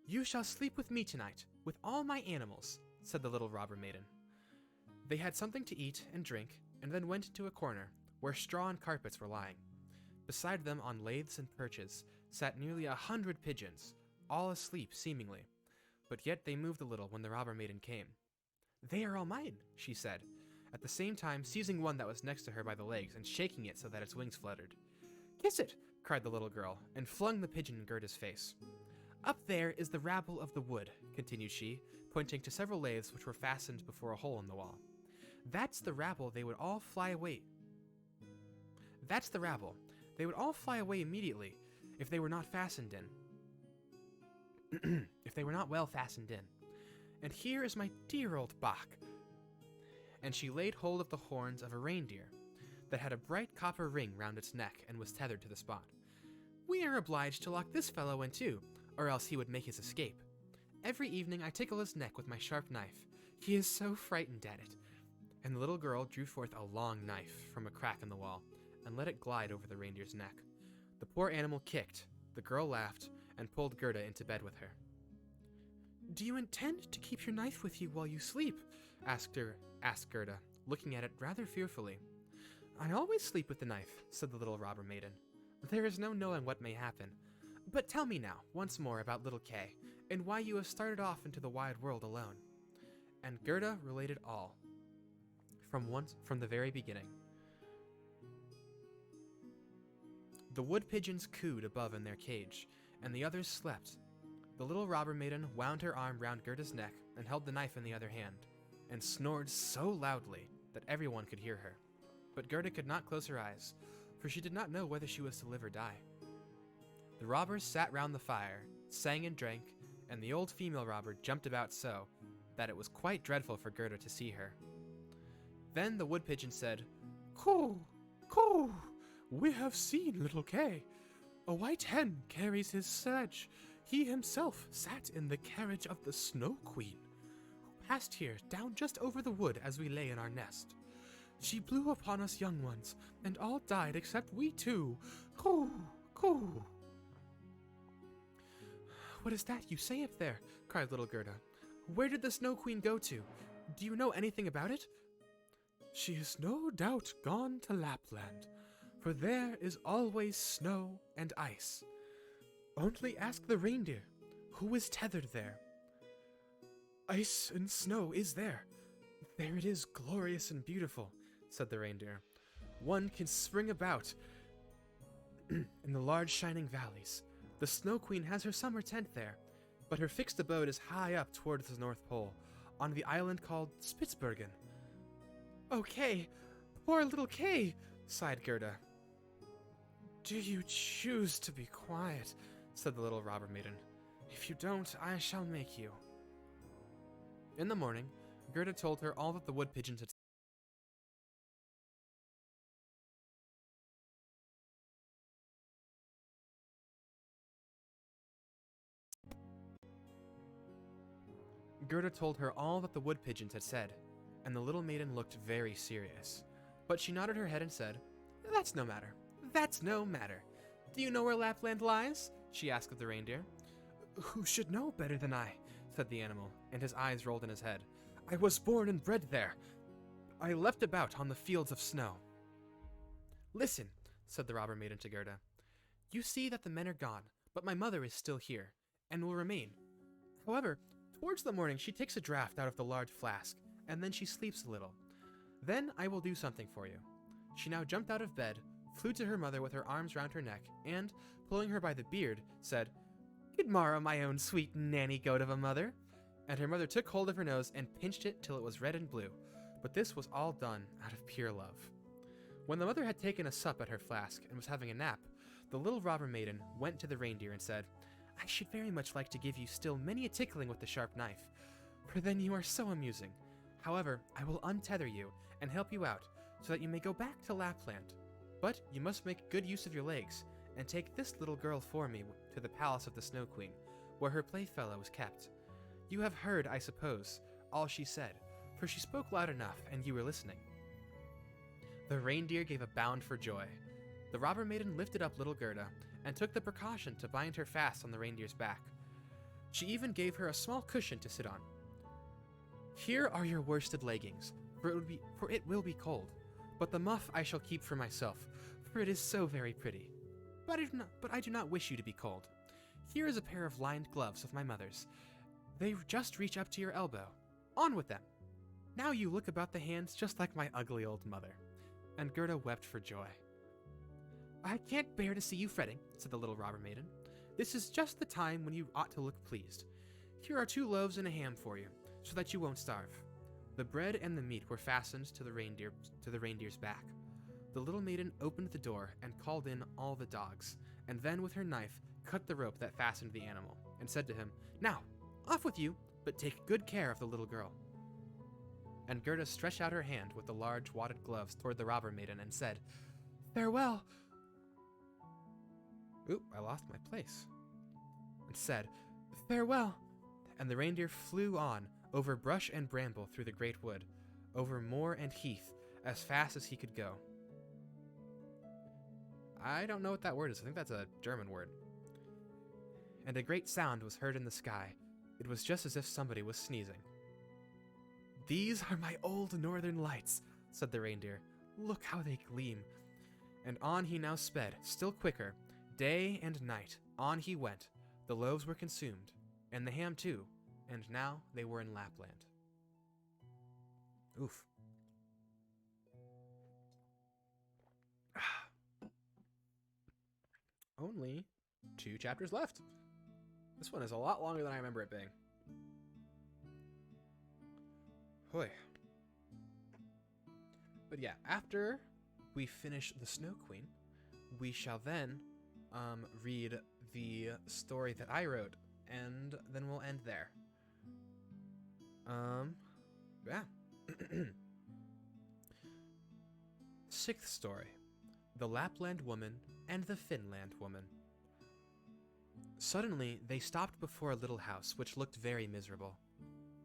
"You shall sleep with me tonight, with all my animals," said the little robber maiden. They had something to eat and drink, and then went into a corner, where straw and carpets were lying. Beside them, on laths and perches, sat nearly 100 pigeons, all asleep seemingly, but yet they moved a little when the robber maiden came. "They are all mine," she said, at the same time seizing one that was next to her by the legs and shaking it so that its wings fluttered. "Kiss it," cried the little girl, and flung the pigeon in Gerda's face. "Up there is the rabble of the wood," continued she, pointing to several laths which were fastened before a hole in the wall. "That's the rabble. They would all fly away. That's the rabble. They would all fly away immediately if they were not fastened in. If they were not well fastened in. And here is my dear old Bach." And she laid hold of the horns of a reindeer that had a bright copper ring round its neck and was tethered to the spot. "We are obliged to lock this fellow in too, or else he would make his escape. Every evening I tickle his neck with my sharp knife. He is so frightened at it." And the little girl drew forth a long knife from a crack in the wall, and let it glide over the reindeer's neck. The poor animal kicked, the girl laughed, and pulled Gerda into bed with her. "Do you intend to keep your knife with you while you sleep?" asked Gerda, looking at it rather fearfully. "I always sleep with the knife," said the little robber maiden. "There is no knowing what may happen. But tell me now, once more, about little Kay, and why you have started off into the wide world alone." And Gerda related all, from the very beginning. The wood pigeons cooed above in their cage, and the others slept. The little robber maiden wound her arm round Gerda's neck and held the knife in the other hand, and snored so loudly that everyone could hear her. But Gerda could not close her eyes, for she did not know whether she was to live or die. The robbers sat round the fire, sang and drank, and the old female robber jumped about so that it was quite dreadful for Gerda to see her. Then the wood pigeon said, "Coo, coo, we have seen little Kay. A white hen carries his sledge. He himself sat in the carriage of the Snow Queen, who passed here down just over the wood as we lay in our nest. She blew upon us young ones, and all died except we two. Coo, coo." "What is that you say up there?" cried little Gerda. "Where did the Snow Queen go to? Do you know anything about it?" "She is no doubt gone to Lapland, for there is always snow and ice. Only ask the reindeer, who is tethered there. Ice and snow is there. There it is, glorious and beautiful," said the reindeer. "One can spring about in the large shining valleys. The Snow Queen has her summer tent there, but her fixed abode is high up towards the North Pole, on the island called Spitzbergen." "Oh, Kay, poor little Kay," sighed Gerda. "Do you choose to be quiet?" said the little robber maiden. "If you don't, I shall make you." In the morning, Gerda told her all that the wood pigeons had. Gerda told her all that the wood pigeons had said, and the little maiden looked very serious. But she nodded her head and said, "That's no matter. That's no matter. Do you know where Lapland lies?" she asked of the reindeer. "Who should know better than I?" said the animal, and his eyes rolled in his head. "I was born and bred there. I leapt about on the fields of snow." "Listen," said the robber maiden to Gerda. "You see that the men are gone, but my mother is still here, and will remain. However, towards the morning she takes a draught out of the large flask, and then she sleeps a little. Then I will do something for you." She now jumped out of bed, flew to her mother with her arms round her neck, and, pulling her by the beard, said, "Good morrow, my own sweet nanny goat of a mother." And her mother took hold of her nose and pinched it till it was red and blue, but this was all done out of pure love. When the mother had taken a sup at her flask and was having a nap, the little robber maiden went to the reindeer and said, "I should very much like to give you still many a tickling with the sharp knife, for then you are so amusing. However, I will untether you and help you out, so that you may go back to Lapland. But you must make good use of your legs, and take this little girl for me to the palace of the Snow Queen, where her playfellow is kept. You have heard, I suppose, all she said, for she spoke loud enough, and you were listening." The reindeer gave a bound for joy. The robber maiden lifted up little Gerda, and took the precaution to bind her fast on the reindeer's back. She even gave her a small cushion to sit on. "Here are your worsted leggings, for it will be cold, but the muff I shall keep for myself, for it is so very pretty. But I do not wish you to be cold. Here is a pair of lined gloves of my mother's. They just reach up to your elbow. On with them. Now you look about the hands just like my ugly old mother." And Gerda wept for joy. "I can't bear to see you fretting," said the little robber maiden. "This is just the time when you ought to look pleased. Here are 2 loaves and a ham for you, so that you won't starve." The bread and the meat were fastened to the reindeer's back. The little maiden opened the door and called in all the dogs, and then with her knife cut the rope that fastened the animal, and said to him, "Now, off with you, but take good care of the little girl." And Gerda stretched out her hand with the large wadded gloves toward the robber maiden and said, "Farewell." Oop, I lost my place. And said, "Farewell." And the reindeer flew on, over brush and bramble through the great wood, over moor and heath, as fast as he could go. I don't know what that word is. I think that's a German word. And a great sound was heard in the sky. It was just as if somebody was sneezing. "These are my old northern lights," said the reindeer. "Look how they gleam." And on he now sped, still quicker. Day and night, on he went. The loaves were consumed, and the ham too, and now they were in Lapland. Oof. Only 2 chapters left. This one is a lot longer than I remember it being. Hoy. But yeah, after we finish the Snow Queen, we shall then read the story that I wrote, and then we'll end there. Yeah. Sixth story: The Lapland Woman and the Finland Woman. Suddenly, they stopped before a little house which looked very miserable.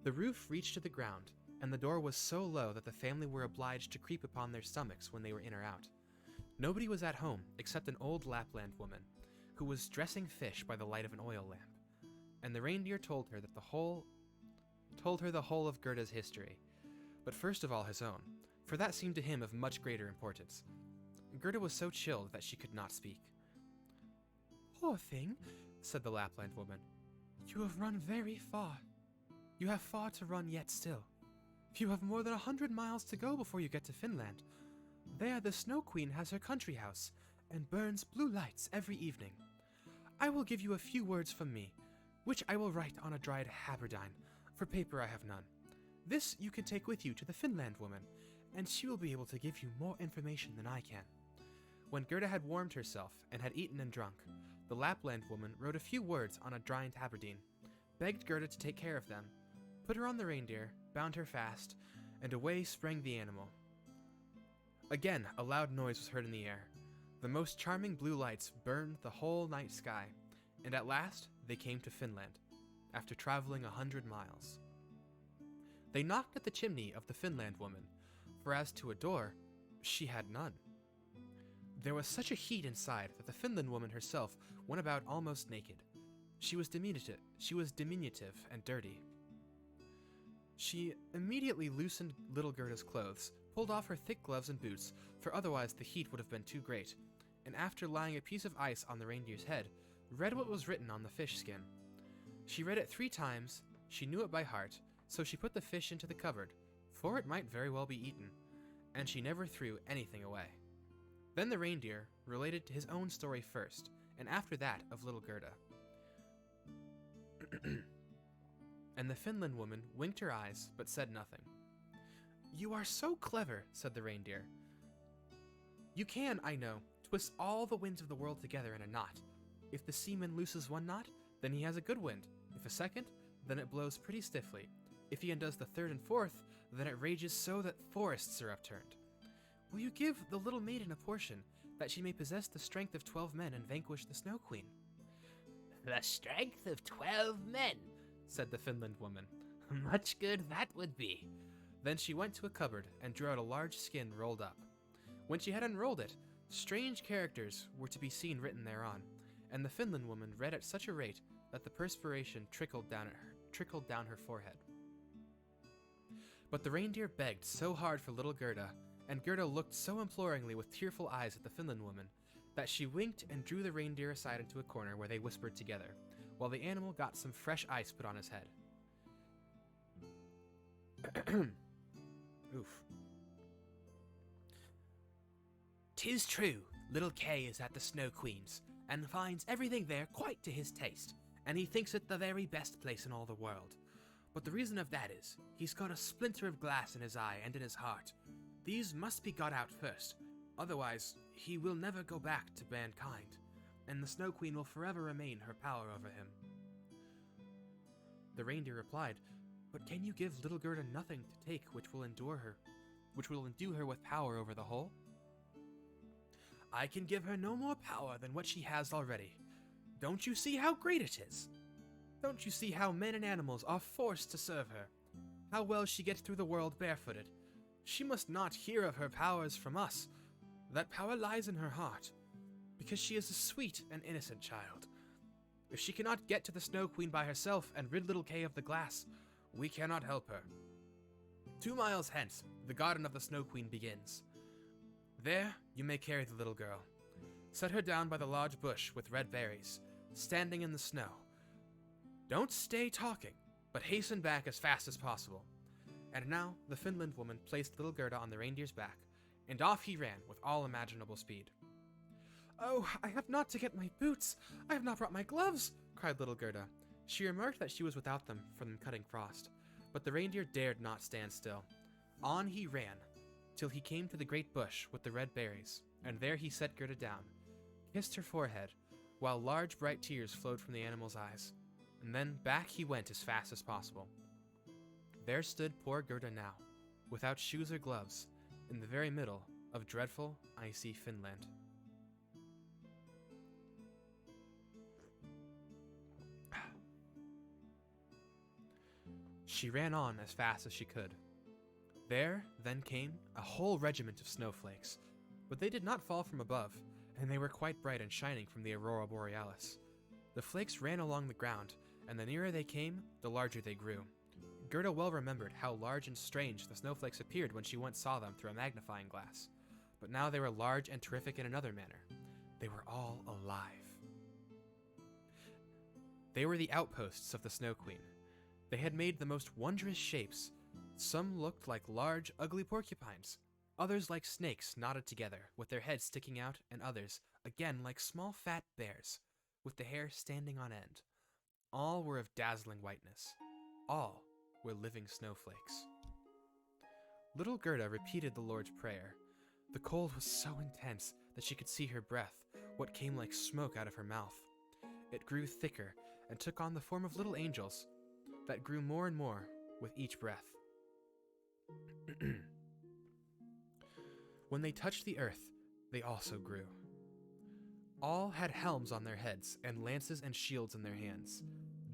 The roof reached to the ground, and the door was so low that the family were obliged to creep upon their stomachs when they were in or out. Nobody was at home except an old Lapland woman, who was dressing fish by the light of an oil lamp, and the reindeer told her the whole of Gerda's history, but first of all his own, for that seemed to him of much greater importance. Gerda was so chilled that she could not speak. "Poor thing," said the Lapland woman, "you have run very far. You have far to run yet still. You have more than 100 miles to go before you get to Finland. There the Snow Queen has her country house, and burns blue lights every evening. I will give you a few words from me, which I will write on a dried haberdine, for paper I have none. This you can take with you to the Finland woman, and she will be able to give you more information than I can." When Gerda had warmed herself and had eaten and drunk, the Lapland woman wrote a few words on a dried haberdine, begged Gerda to take care of them, put her on the reindeer, bound her fast, and away sprang the animal. Again, a loud noise was heard in the air. The most charming blue lights burned the whole night sky, and at last they came to Finland, after traveling 100 miles. They knocked at the chimney of the Finland woman, for as to a door, she had none. There was such a heat inside that the Finland woman herself went about almost naked. She was diminutive and dirty. She immediately loosened little Gerda's clothes, pulled off her thick gloves and boots, for otherwise the heat would have been too great, and after laying a piece of ice on the reindeer's head, read what was written on the fish skin. She read it 3 times, she knew it by heart, so she put the fish into the cupboard, for it might very well be eaten, and she never threw anything away. Then the reindeer related his own story first, and after that of little Gerda. And the Finland woman winked her eyes, but said nothing. "You are so clever," said the reindeer. "You can, I know, twist all the winds of the world together in a knot. If the seaman looses one knot, then he has a good wind. If a second, then it blows pretty stiffly. If he undoes the third and fourth, then it rages so that forests are upturned. Will you give the little maiden a portion, that she may possess the strength of 12 men and vanquish the Snow Queen?" "The strength of 12 men," said the Finland woman. "Much good that would be." Then she went to a cupboard and drew out a large skin rolled up. When she had unrolled it, strange characters were to be seen written thereon, and the Finland woman read at such a rate that the perspiration trickled down her forehead. But the reindeer begged so hard for little Gerda, and Gerda looked so imploringly with tearful eyes at the Finland woman, that she winked and drew the reindeer aside into a corner where they whispered together, while the animal got some fresh ice put on his head. Oof. "'Tis true, little Kay is at the Snow Queen's, and finds everything there quite to his taste, and he thinks it the very best place in all the world. But the reason of that is, he's got a splinter of glass in his eye and in his heart. These must be got out first, otherwise he will never go back to mankind, and the Snow Queen will forever remain her power over him." The reindeer replied, "But can you give little Gerda nothing to take which will endue her with power over the whole?" "I can give her no more power than what she has already. Don't you see how great it is? Don't you see how men and animals are forced to serve her? How well she gets through the world barefooted? She must not hear of her powers from us. That power lies in her heart, because she is a sweet and innocent child. If she cannot get to the Snow Queen by herself and rid little Kay of the glass, we cannot help her. 2 miles hence, the garden of the Snow Queen begins. There you may carry the little girl. Set her down by the large bush with red berries, standing in the snow. Don't stay talking, but hasten back as fast as possible." And now the Finland woman placed little Gerda on the reindeer's back, and off he ran with all imaginable speed. "Oh, I have not to get my boots! I have not brought my gloves!" cried little Gerda. She remarked that she was without them from cutting frost, but the reindeer dared not stand still. On he ran, till he came to the great bush with the red berries, and there he set Gerda down, kissed her forehead, while large bright tears flowed from the animal's eyes, and then back he went as fast as possible. There stood poor Gerda now, without shoes or gloves, in the very middle of dreadful, icy Finland. She ran on as fast as she could. There then came a whole regiment of snowflakes, but they did not fall from above, and they were quite bright and shining from the aurora borealis. The flakes ran along the ground, and the nearer they came, the larger they grew. Gerda well remembered how large and strange the snowflakes appeared when she once saw them through a magnifying glass, but now they were large and terrific in another manner. They were all alive. They were the outposts of the Snow Queen. They had made the most wondrous shapes. Some looked like large, ugly porcupines, others like snakes knotted together, with their heads sticking out, and others, again, like small fat bears, with the hair standing on end. All were of dazzling whiteness. All were living snowflakes. Little Gerda repeated the Lord's Prayer. The cold was so intense that she could see her breath, what came like smoke out of her mouth. It grew thicker and took on the form of little angels that grew more and more with each breath. When they touched the earth, they also grew. All had helms on their heads and lances and shields in their hands.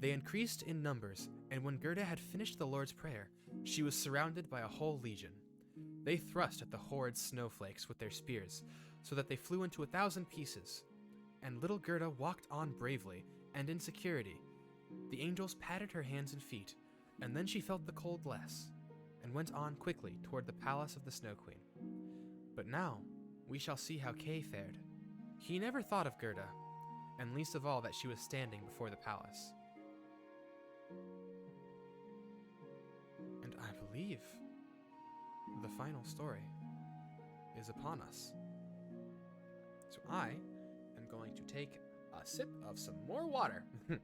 They increased in numbers, and when Gerda had finished the Lord's Prayer, she was surrounded by a whole legion. They thrust at the horrid snowflakes with their spears, so that they flew into 1,000 pieces. And little Gerda walked on bravely and in security. The angels patted her hands and feet, and then she felt the cold less, and went on quickly toward the palace of the Snow Queen. But now we shall see how Kay fared. He never thought of Gerda, and least of all that she was standing before the palace. And I believe the final story is upon us. So I am going to take a sip of some more water. I'm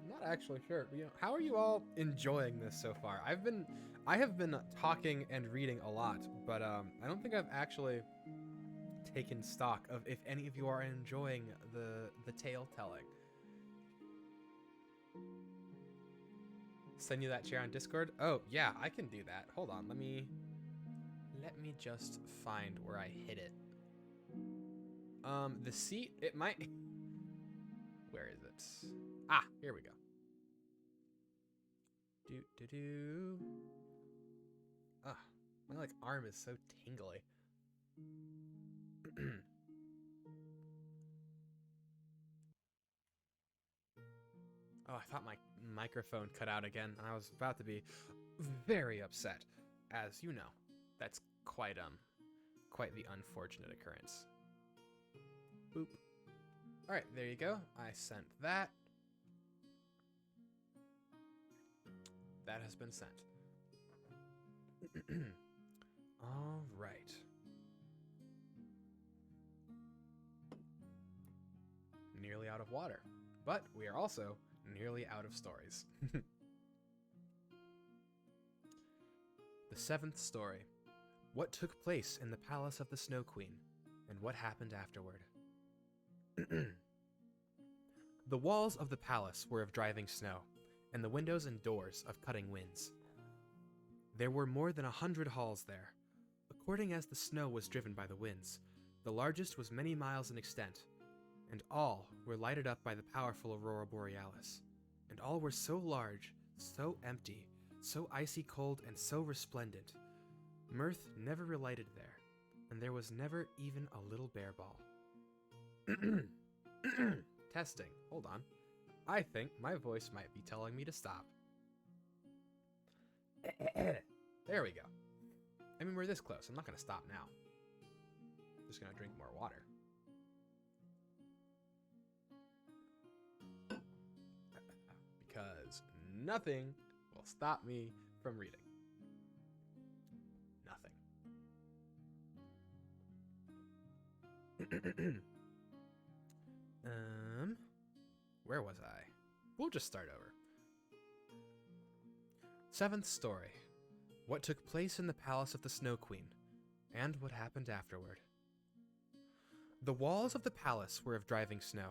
not actually sure. How are you all enjoying this so far? I have been talking and reading a lot, but I don't think I've actually taken stock of if any of you are enjoying the tale telling. Send you that chair on Discord? Oh, yeah, I can do that. Hold on, let me just find where I hid it. The seat, it might... Where is it? Ah, here we go. Ah, my arm is so tingly. Oh, I thought my microphone cut out again, and I was about to be very upset. As you know, that's quite the unfortunate occurrence. Boop. All right, there you go. I sent that. That has been sent. All right. Nearly out of water, but we are also nearly out of stories. The 7th story. What took place in the palace of the Snow Queen, and what happened afterward. The walls of the palace were of driving snow, and the windows and doors of cutting winds. There were more than 100 halls there. According as the snow was driven by the winds, the largest was many miles in extent, and all were lighted up by the powerful aurora borealis, and all were so large, so empty, so icy cold, and so resplendent. Mirth never relighted there, and there was never even a little bear ball. Testing. Hold on. I think my voice might be telling me to stop. There we go. I mean, we're this close. I'm not going to stop now. I'm just going to drink more water. Because nothing will stop me from reading. Nothing. Where was I? We'll just start over. 7th story. what took place in the palace of the Snow Queen, and what happened afterward. The walls of the palace were of driving snow,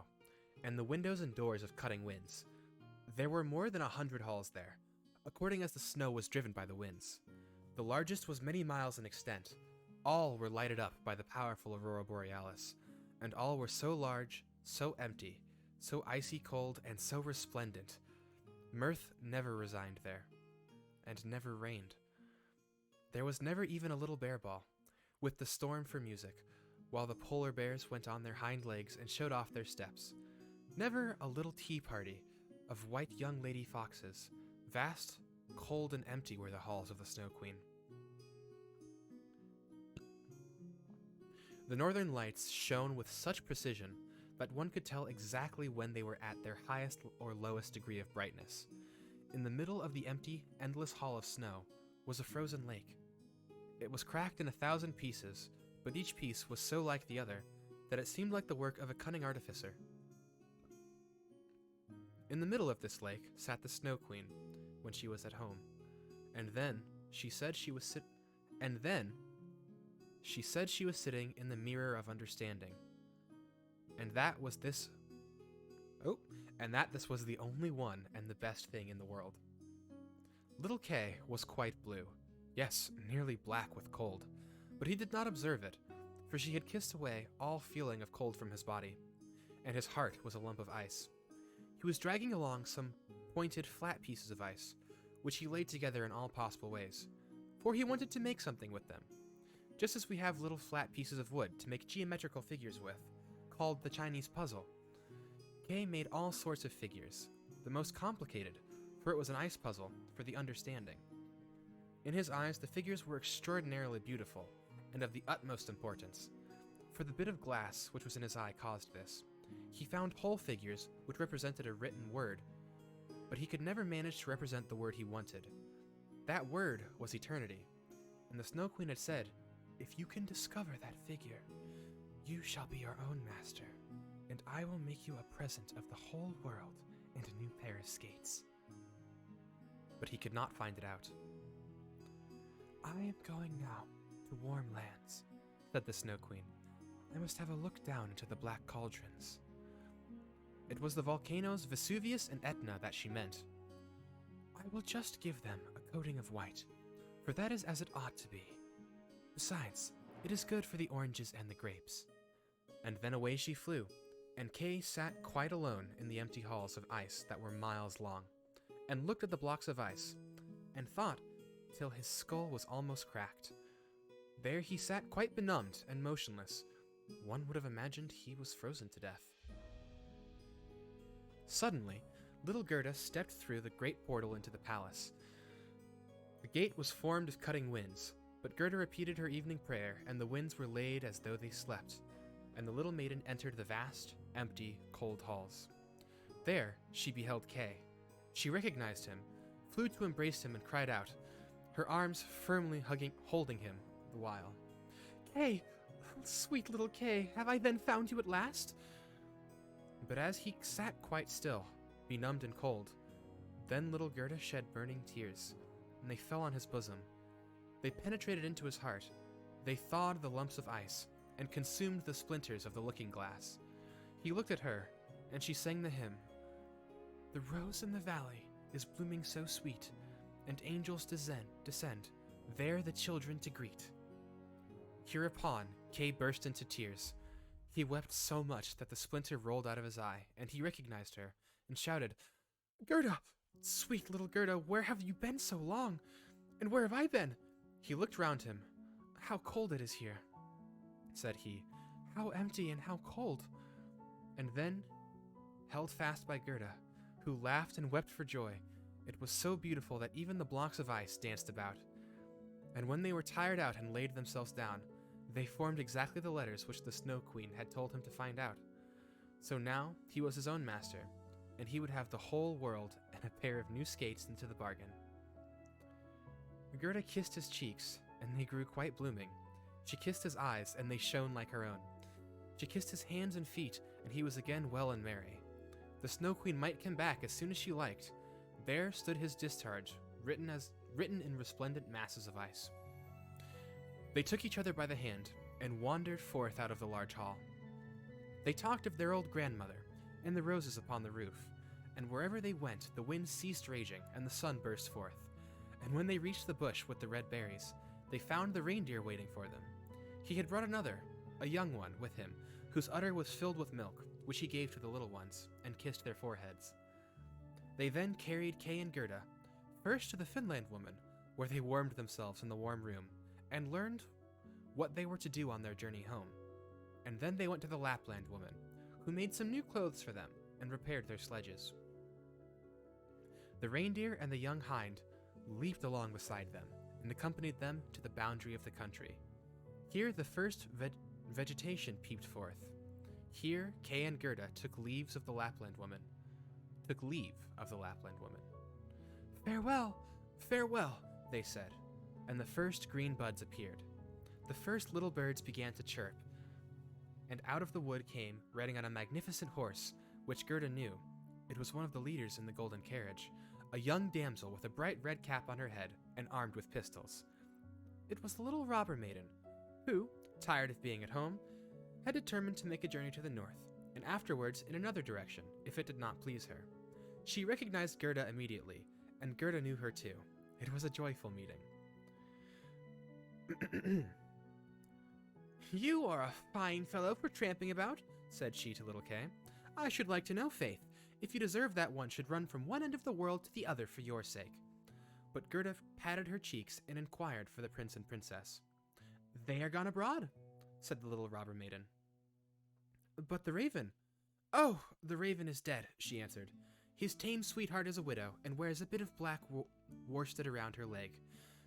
and the windows and doors of cutting winds. There were more than 100 halls there, according as the snow was driven by the winds. The largest was many miles in extent. All were lighted up by the powerful aurora borealis, and all were so large, so empty, so icy cold, and so resplendent. Mirth never resigned there, and never reigned. There was never even a little bear ball, with the storm for music, while the polar bears went on their hind legs and showed off their steps. Never a little tea party of white young lady foxes. Vast, cold, and empty were the halls of the Snow Queen. The northern lights shone with such precision that one could tell exactly when they were at their highest or lowest degree of brightness. In the middle of the empty, endless hall of snow was a frozen lake. It was cracked in 1,000 pieces, but each piece was so like the other that it seemed like the work of a cunning artificer. In the middle of this lake sat the Snow Queen when she was at home, and then she said she was sitting in the mirror of understanding, and that this was the only one and the best thing in the world. Little Kay was quite blue, yes, nearly black with cold, but he did not observe it, for she had kissed away all feeling of cold from his body, and his heart was a lump of ice. He was dragging along some pointed, flat pieces of ice, which he laid together in all possible ways, for he wanted to make something with them, just as we have little flat pieces of wood to make geometrical figures with, called the Chinese puzzle. Kay made all sorts of figures, the most complicated, for it was an ice puzzle for the understanding. In his eyes, the figures were extraordinarily beautiful, and of the utmost importance, for the bit of glass which was in his eye caused this. He found whole figures which represented a written word, but he could never manage to represent the word he wanted. That word was eternity, and the Snow Queen had said, "If you can discover that figure, you shall be your own master, and I will make you a present of the whole world and a new pair of skates." But he could not find it out. "I am going now to warm lands," said the Snow Queen. "I must have a look down into the black cauldrons." It was the volcanoes Vesuvius and Etna that she meant. "I will just give them a coating of white, for that is as it ought to be. Besides, it is good for the oranges and the grapes." And then away she flew, and Kay sat quite alone in the empty halls of ice that were miles long, and looked at the blocks of ice, and thought till his skull was almost cracked. There he sat quite benumbed and motionless. One would have imagined he was frozen to death. Suddenly, little Gerda stepped through the great portal into the palace. The gate was formed of cutting winds, but Gerda repeated her evening prayer, and the winds were laid as though they slept, and the little maiden entered the vast, empty, cold halls. There she beheld Kay. She recognized him, flew to embrace him, and cried out, her arms firmly holding him the while. "Kay, sweet little Kay, have I then found you at last?" But as he sat quite still, benumbed and cold, then little Gerda shed burning tears, and they fell on his bosom. They penetrated into his heart. They thawed the lumps of ice, and consumed the splinters of the looking-glass. He looked at her, and she sang the hymn, "The rose in the valley is blooming so sweet, and angels descend, there the children to greet." Hereupon, Kay burst into tears. He wept so much that the splinter rolled out of his eye, and he recognized her, and shouted, "Gerda, sweet little Gerda, where have you been so long? And where have I been?" He looked round him. "How cold it is here," said he. "How empty and how cold." And then, held fast by Gerda, who laughed and wept for joy, it was so beautiful that even the blocks of ice danced about. And when they were tired out and laid themselves down, they formed exactly the letters which the Snow Queen had told him to find out. So now he was his own master, and he would have the whole world and a pair of new skates into the bargain. Gerda kissed his cheeks, and they grew quite blooming. She kissed his eyes, and they shone like her own. She kissed his hands and feet, and he was again well and merry. The Snow Queen might come back as soon as she liked. There stood his discharge, written written in resplendent masses of ice. They took each other by the hand and wandered forth out of the large hall. They talked of their old grandmother and the roses upon the roof, and wherever they went the wind ceased raging and the sun burst forth. And when they reached the bush with the red berries, they found the reindeer waiting for them. He had brought another, a young one, with him, whose udder was filled with milk, which he gave to the little ones, and kissed their foreheads. They then carried Kay and Gerda, first to the Finland woman, where they warmed themselves in the warm room, and learned what they were to do on their journey home. And then they went to the Lapland woman, who made some new clothes for them, and repaired their sledges. The reindeer and the young hind leaped along beside them, and accompanied them to the boundary of the country. Here the first vegetation peeped forth. Here Kay and Gerda took leave of the Lapland woman. Farewell, farewell, they said, and the first green buds appeared. The first little birds began to chirp, and out of the wood came, riding on a magnificent horse, which Gerda knew. It was one of the leaders in the golden carriage, a young damsel with a bright red cap on her head and armed with pistols. It was the little robber maiden, who, tired of being at home, had determined to make a journey to the north, and afterwards in another direction, if it did not please her. She recognized Gerda immediately, and Gerda knew her too. It was a joyful meeting. "You are a fine fellow for tramping about," said she to little Kay. "I should like to know, Faith, if you deserve that one should run from one end of the world to the other for your sake." But Gerda patted her cheeks and inquired for the prince and princess. "They are gone abroad," said the little robber maiden. "But the raven?" "Oh, the raven is dead," she answered. "His tame sweetheart is a widow and wears a bit of black worsted around her leg.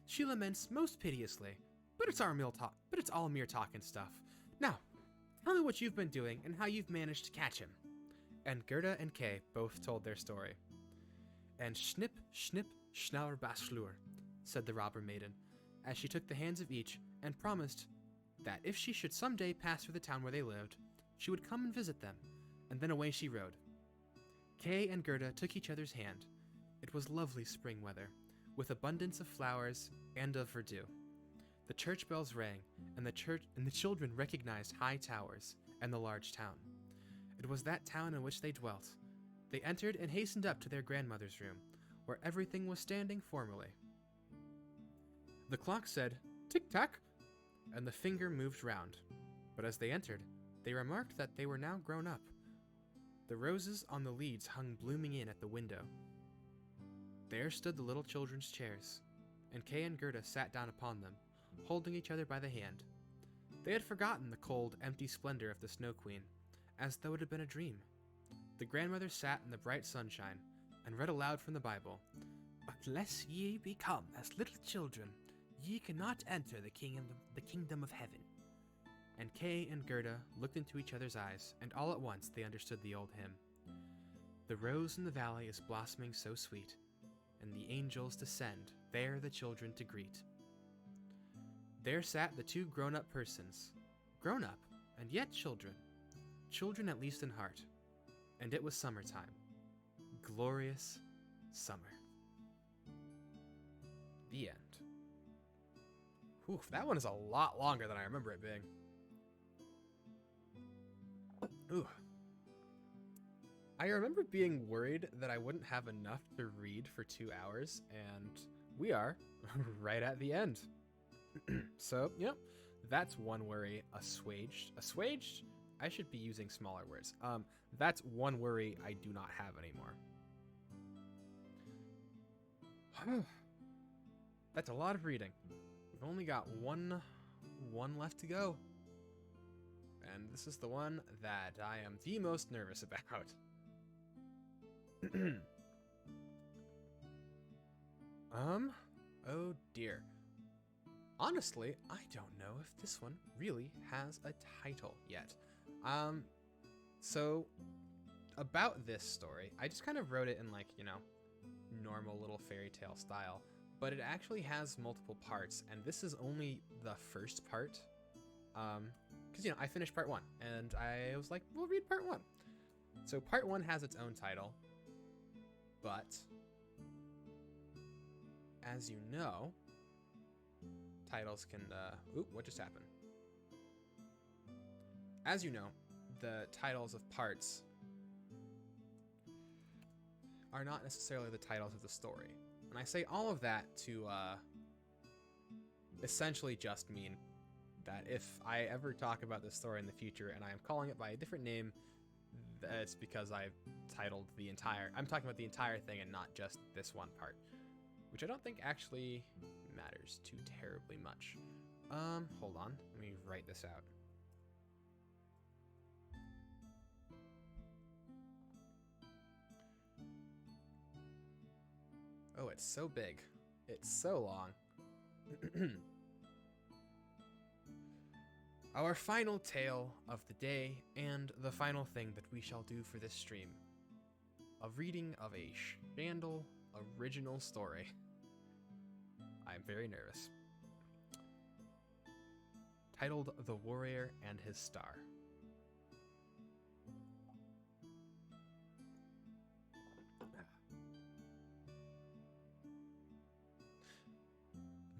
She laments most piteously, but it's all mere talk and stuff. Now, tell me what you've been doing and how you've managed to catch him." And Gerda and Kay both told their story. "And snip, snip, schnauer baslur," said the robber maiden, as she took the hands of each and promised that if she should someday pass through the town where they lived, she would come and visit them, and then away she rode. Kay and Gerda took each other's hand. It was lovely spring weather, with abundance of flowers and of verdure. The church bells rang, and the children recognized high towers and the large town. It was that town in which they dwelt. They entered and hastened up to their grandmother's room, where everything was standing formally. The clock said, "Tick-tack," and the finger moved round. But as they entered, they remarked that they were now grown up. The roses on the leads hung blooming in at the window. There stood the little children's chairs, and Kay and Gerda sat down upon them, holding each other by the hand. They had forgotten the cold, empty splendor of the Snow Queen, as though it had been a dream. The grandmother sat in the bright sunshine, and read aloud from the Bible, "But lest ye become as little children, ye cannot enter the kingdom of heaven." And Kay and Gerda looked into each other's eyes, and all at once they understood the old hymn. "The rose in the valley is blossoming so sweet, and the angels descend there the children to greet." There sat the two grown-up persons, grown-up and yet children at least in heart, and it was summertime. Glorious summer. The end. Whew, that one is a lot longer than I remember it being. Ooh. I remember being worried that I wouldn't have enough to read for 2 hours, and we are right at the end. So, yep, that's one worry assuaged. Assuaged? I should be using smaller words. That's one worry I do not have anymore. That's a lot of reading. We've only got one left to go. And this is the one that I am the most nervous about. Oh dear. Honestly, I don't know if this one really has a title yet. So about this story, I just kind of wrote it in like, normal little fairy tale style, but it actually has multiple parts, and this is only the first part. Because, I finished part 1, and I was like, we'll read part 1. So part 1 has its own title, but as you know, titles can, oop, what just happened? As you know, the titles of parts are not necessarily the titles of the story. And I say all of that to, essentially just mean that if I ever talk about this story in the future and I am calling it by a different name, it's because I'm talking about the entire thing and not just this one part, which I don't think actually matters too terribly much. Hold on, let me write this out. Oh, it's so big. It's so long. Our final tale of the day, and the final thing that we shall do for this stream. A reading of a Chandel original story. I'm very nervous. Titled The Warrior and His Star.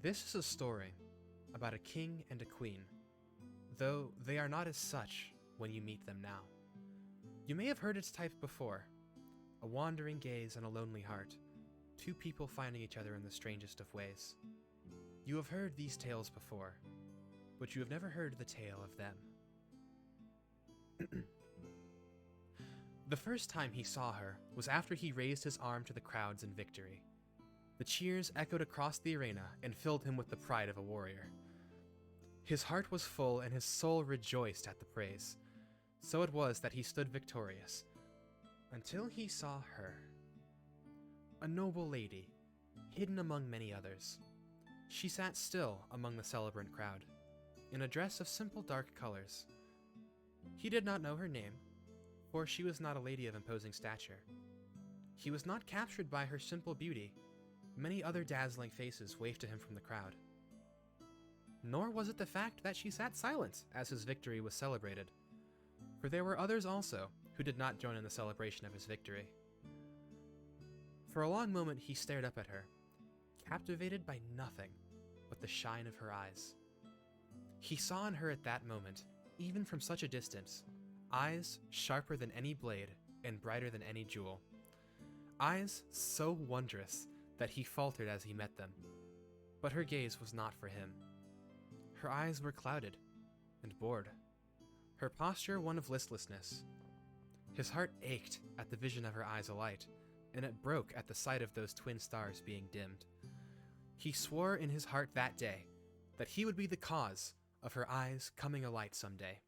This is a story about a king and a queen, though they are not as such when you meet them now. You may have heard its type before, a wandering gaze and a lonely heart, two people finding each other in the strangest of ways. You have heard these tales before, but you have never heard the tale of them. The first time he saw her was after he raised his arm to the crowds in victory. The cheers echoed across the arena and filled him with the pride of a warrior. His heart was full and his soul rejoiced at the praise. So it was that he stood victorious, until he saw her. A noble lady, hidden among many others. She sat still among the celebrant crowd, in a dress of simple dark colors. He did not know her name, for she was not a lady of imposing stature. He was not captured by her simple beauty. Many other dazzling faces waved to him from the crowd. Nor was it the fact that she sat silent as his victory was celebrated, for there were others also who did not join in the celebration of his victory. For a long moment he stared up at her, captivated by nothing but the shine of her eyes. He saw in her at that moment, even from such a distance, eyes sharper than any blade and brighter than any jewel. Eyes so wondrous that he faltered as he met them. But her gaze was not for him. Her eyes were clouded and bored, her posture one of listlessness. His heart ached at the vision of her eyes alight, and it broke at the sight of those twin stars being dimmed. He swore in his heart that day that he would be the cause of her eyes coming alight someday.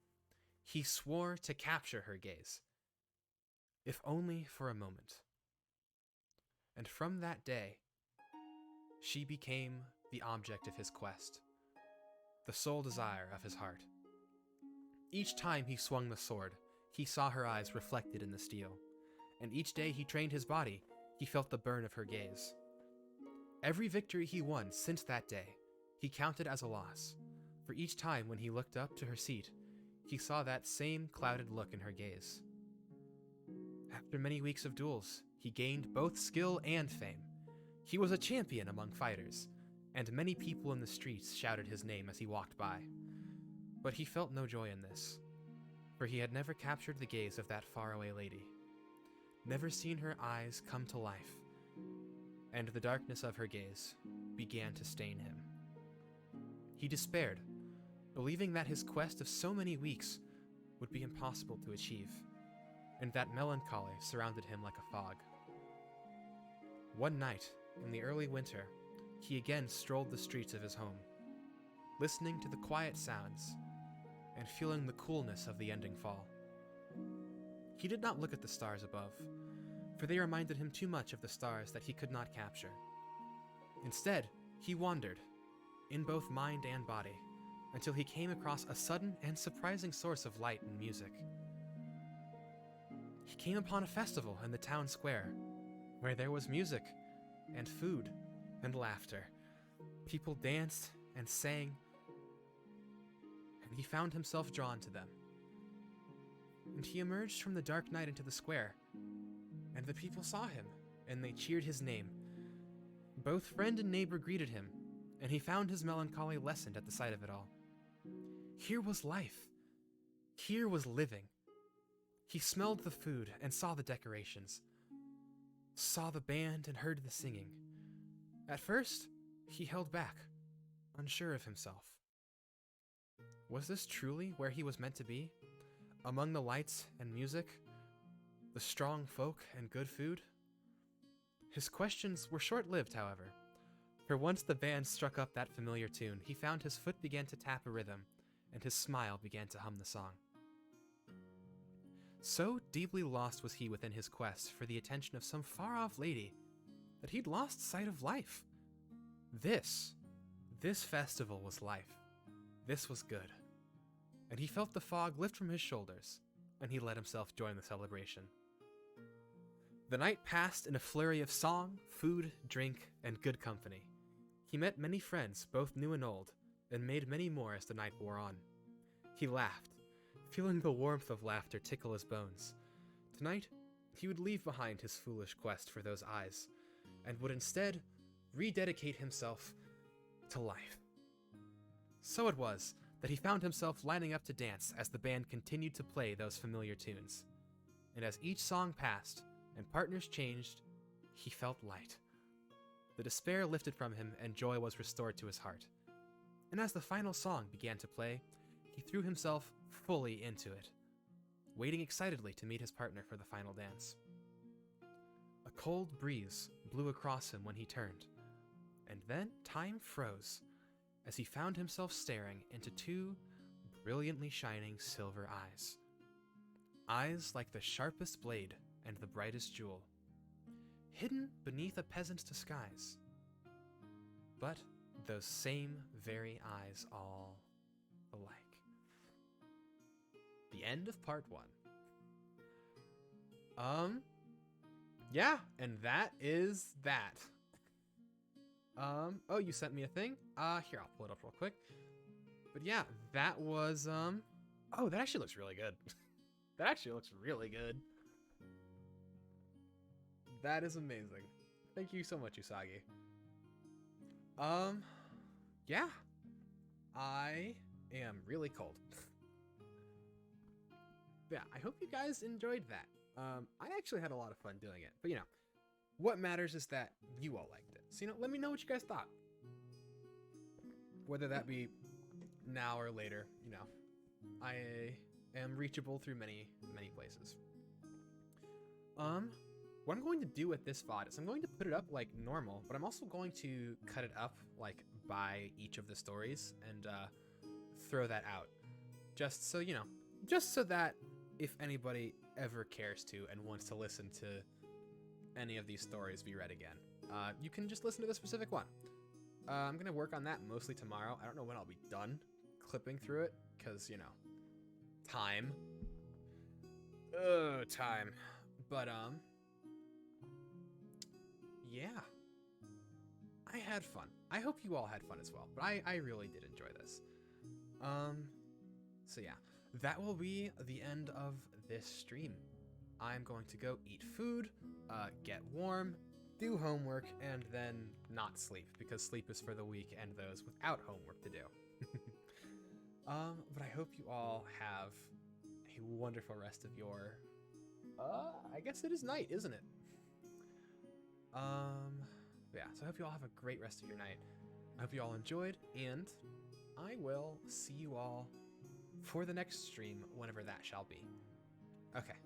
He swore to capture her gaze, if only for a moment. And from that day, she became the object of his quest, the sole desire of his heart. Each time he swung the sword, he saw her eyes reflected in the steel, and each day he trained his body, he felt the burn of her gaze. Every victory he won since that day, he counted as a loss, for each time when he looked up to her seat, he saw that same clouded look in her gaze. After many weeks of duels, he gained both skill and fame. He was a champion among fighters, and many people in the streets shouted his name as he walked by. But he felt no joy in this, for he had never captured the gaze of that faraway lady, never seen her eyes come to life, and the darkness of her gaze began to stain him. He despaired, believing that his quest of so many weeks would be impossible to achieve, and that melancholy surrounded him like a fog. One night, in the early winter, he again strolled the streets of his home, listening to the quiet sounds and feeling the coolness of the ending fall. He did not look at the stars above, for they reminded him too much of the stars that he could not capture. Instead, he wandered, in both mind and body, until he came across a sudden and surprising source of light and music. He came upon a festival in the town square, where there was music and food and laughter. People danced and sang, and he found himself drawn to them. And he emerged from the dark night into the square, and the people saw him, and they cheered his name. Both friend and neighbor greeted him, and he found his melancholy lessened at the sight of it all. Here was life. Here was living. He smelled the food and saw the decorations, saw the band and heard the singing. At first, he held back, unsure of himself. Was this truly where he was meant to be? Among the lights and music, the strong folk and good food? His questions were short-lived, however, for once the band struck up that familiar tune, he found his foot began to tap a rhythm, and his smile began to hum the song. So deeply lost was he within his quest for the attention of some far-off lady that he'd lost sight of life. This festival was life. This was good. And he felt the fog lift from his shoulders, and he let himself join the celebration. The night passed in a flurry of song, food, drink, and good company. He met many friends, both new and old, and made many more as the night wore on. He laughed, feeling the warmth of laughter tickle his bones. Tonight, he would leave behind his foolish quest for those eyes, and would instead rededicate himself to life. So it was that he found himself lining up to dance as the band continued to play those familiar tunes. And as each song passed and partners changed, he felt light. The despair lifted from him and joy was restored to his heart. And as the final song began to play, he threw himself fully into it, waiting excitedly to meet his partner for the final dance. A cold breeze blew across him when he turned, and then time froze as he found himself staring into two brilliantly shining silver eyes. Eyes like the sharpest blade and the brightest jewel, hidden beneath a peasant's disguise. But those same very eyes all alike. The end of part 1. Yeah, and that is that. Oh, you sent me a thing? Here, I'll pull it up real quick. But yeah, that was, oh, that actually looks really good. That actually looks really good. That is amazing. Thank you so much, Usagi. Yeah. I am really cold. Yeah, I hope you guys enjoyed that. I actually had a lot of fun doing it, but what matters is that you all liked it. So, let me know what you guys thought. Whether that be now or later, I am reachable through many, many places. What I'm going to do with this VOD is I'm going to put it up like normal, but I'm also going to cut it up like by each of the stories and throw that out. Just so, just so that if anybody ever cares to and wants to listen to any of these stories be read again, you can just listen to the specific one. I'm going to work on that mostly tomorrow. I don't know when I'll be done clipping through it because, time. Time. But, yeah. I had fun. I hope you all had fun as well, but I really did enjoy this. So yeah, that will be the end of this stream. I'm going to go eat food, get warm, do homework, and then not sleep, because sleep is for the weak and those without homework to do. But I hope you all have a wonderful rest of your, I guess it is night, isn't it? Yeah, so I hope you all have a great rest of your night. I hope you all enjoyed, and I will see you all for the next stream, whenever that shall be. Okay.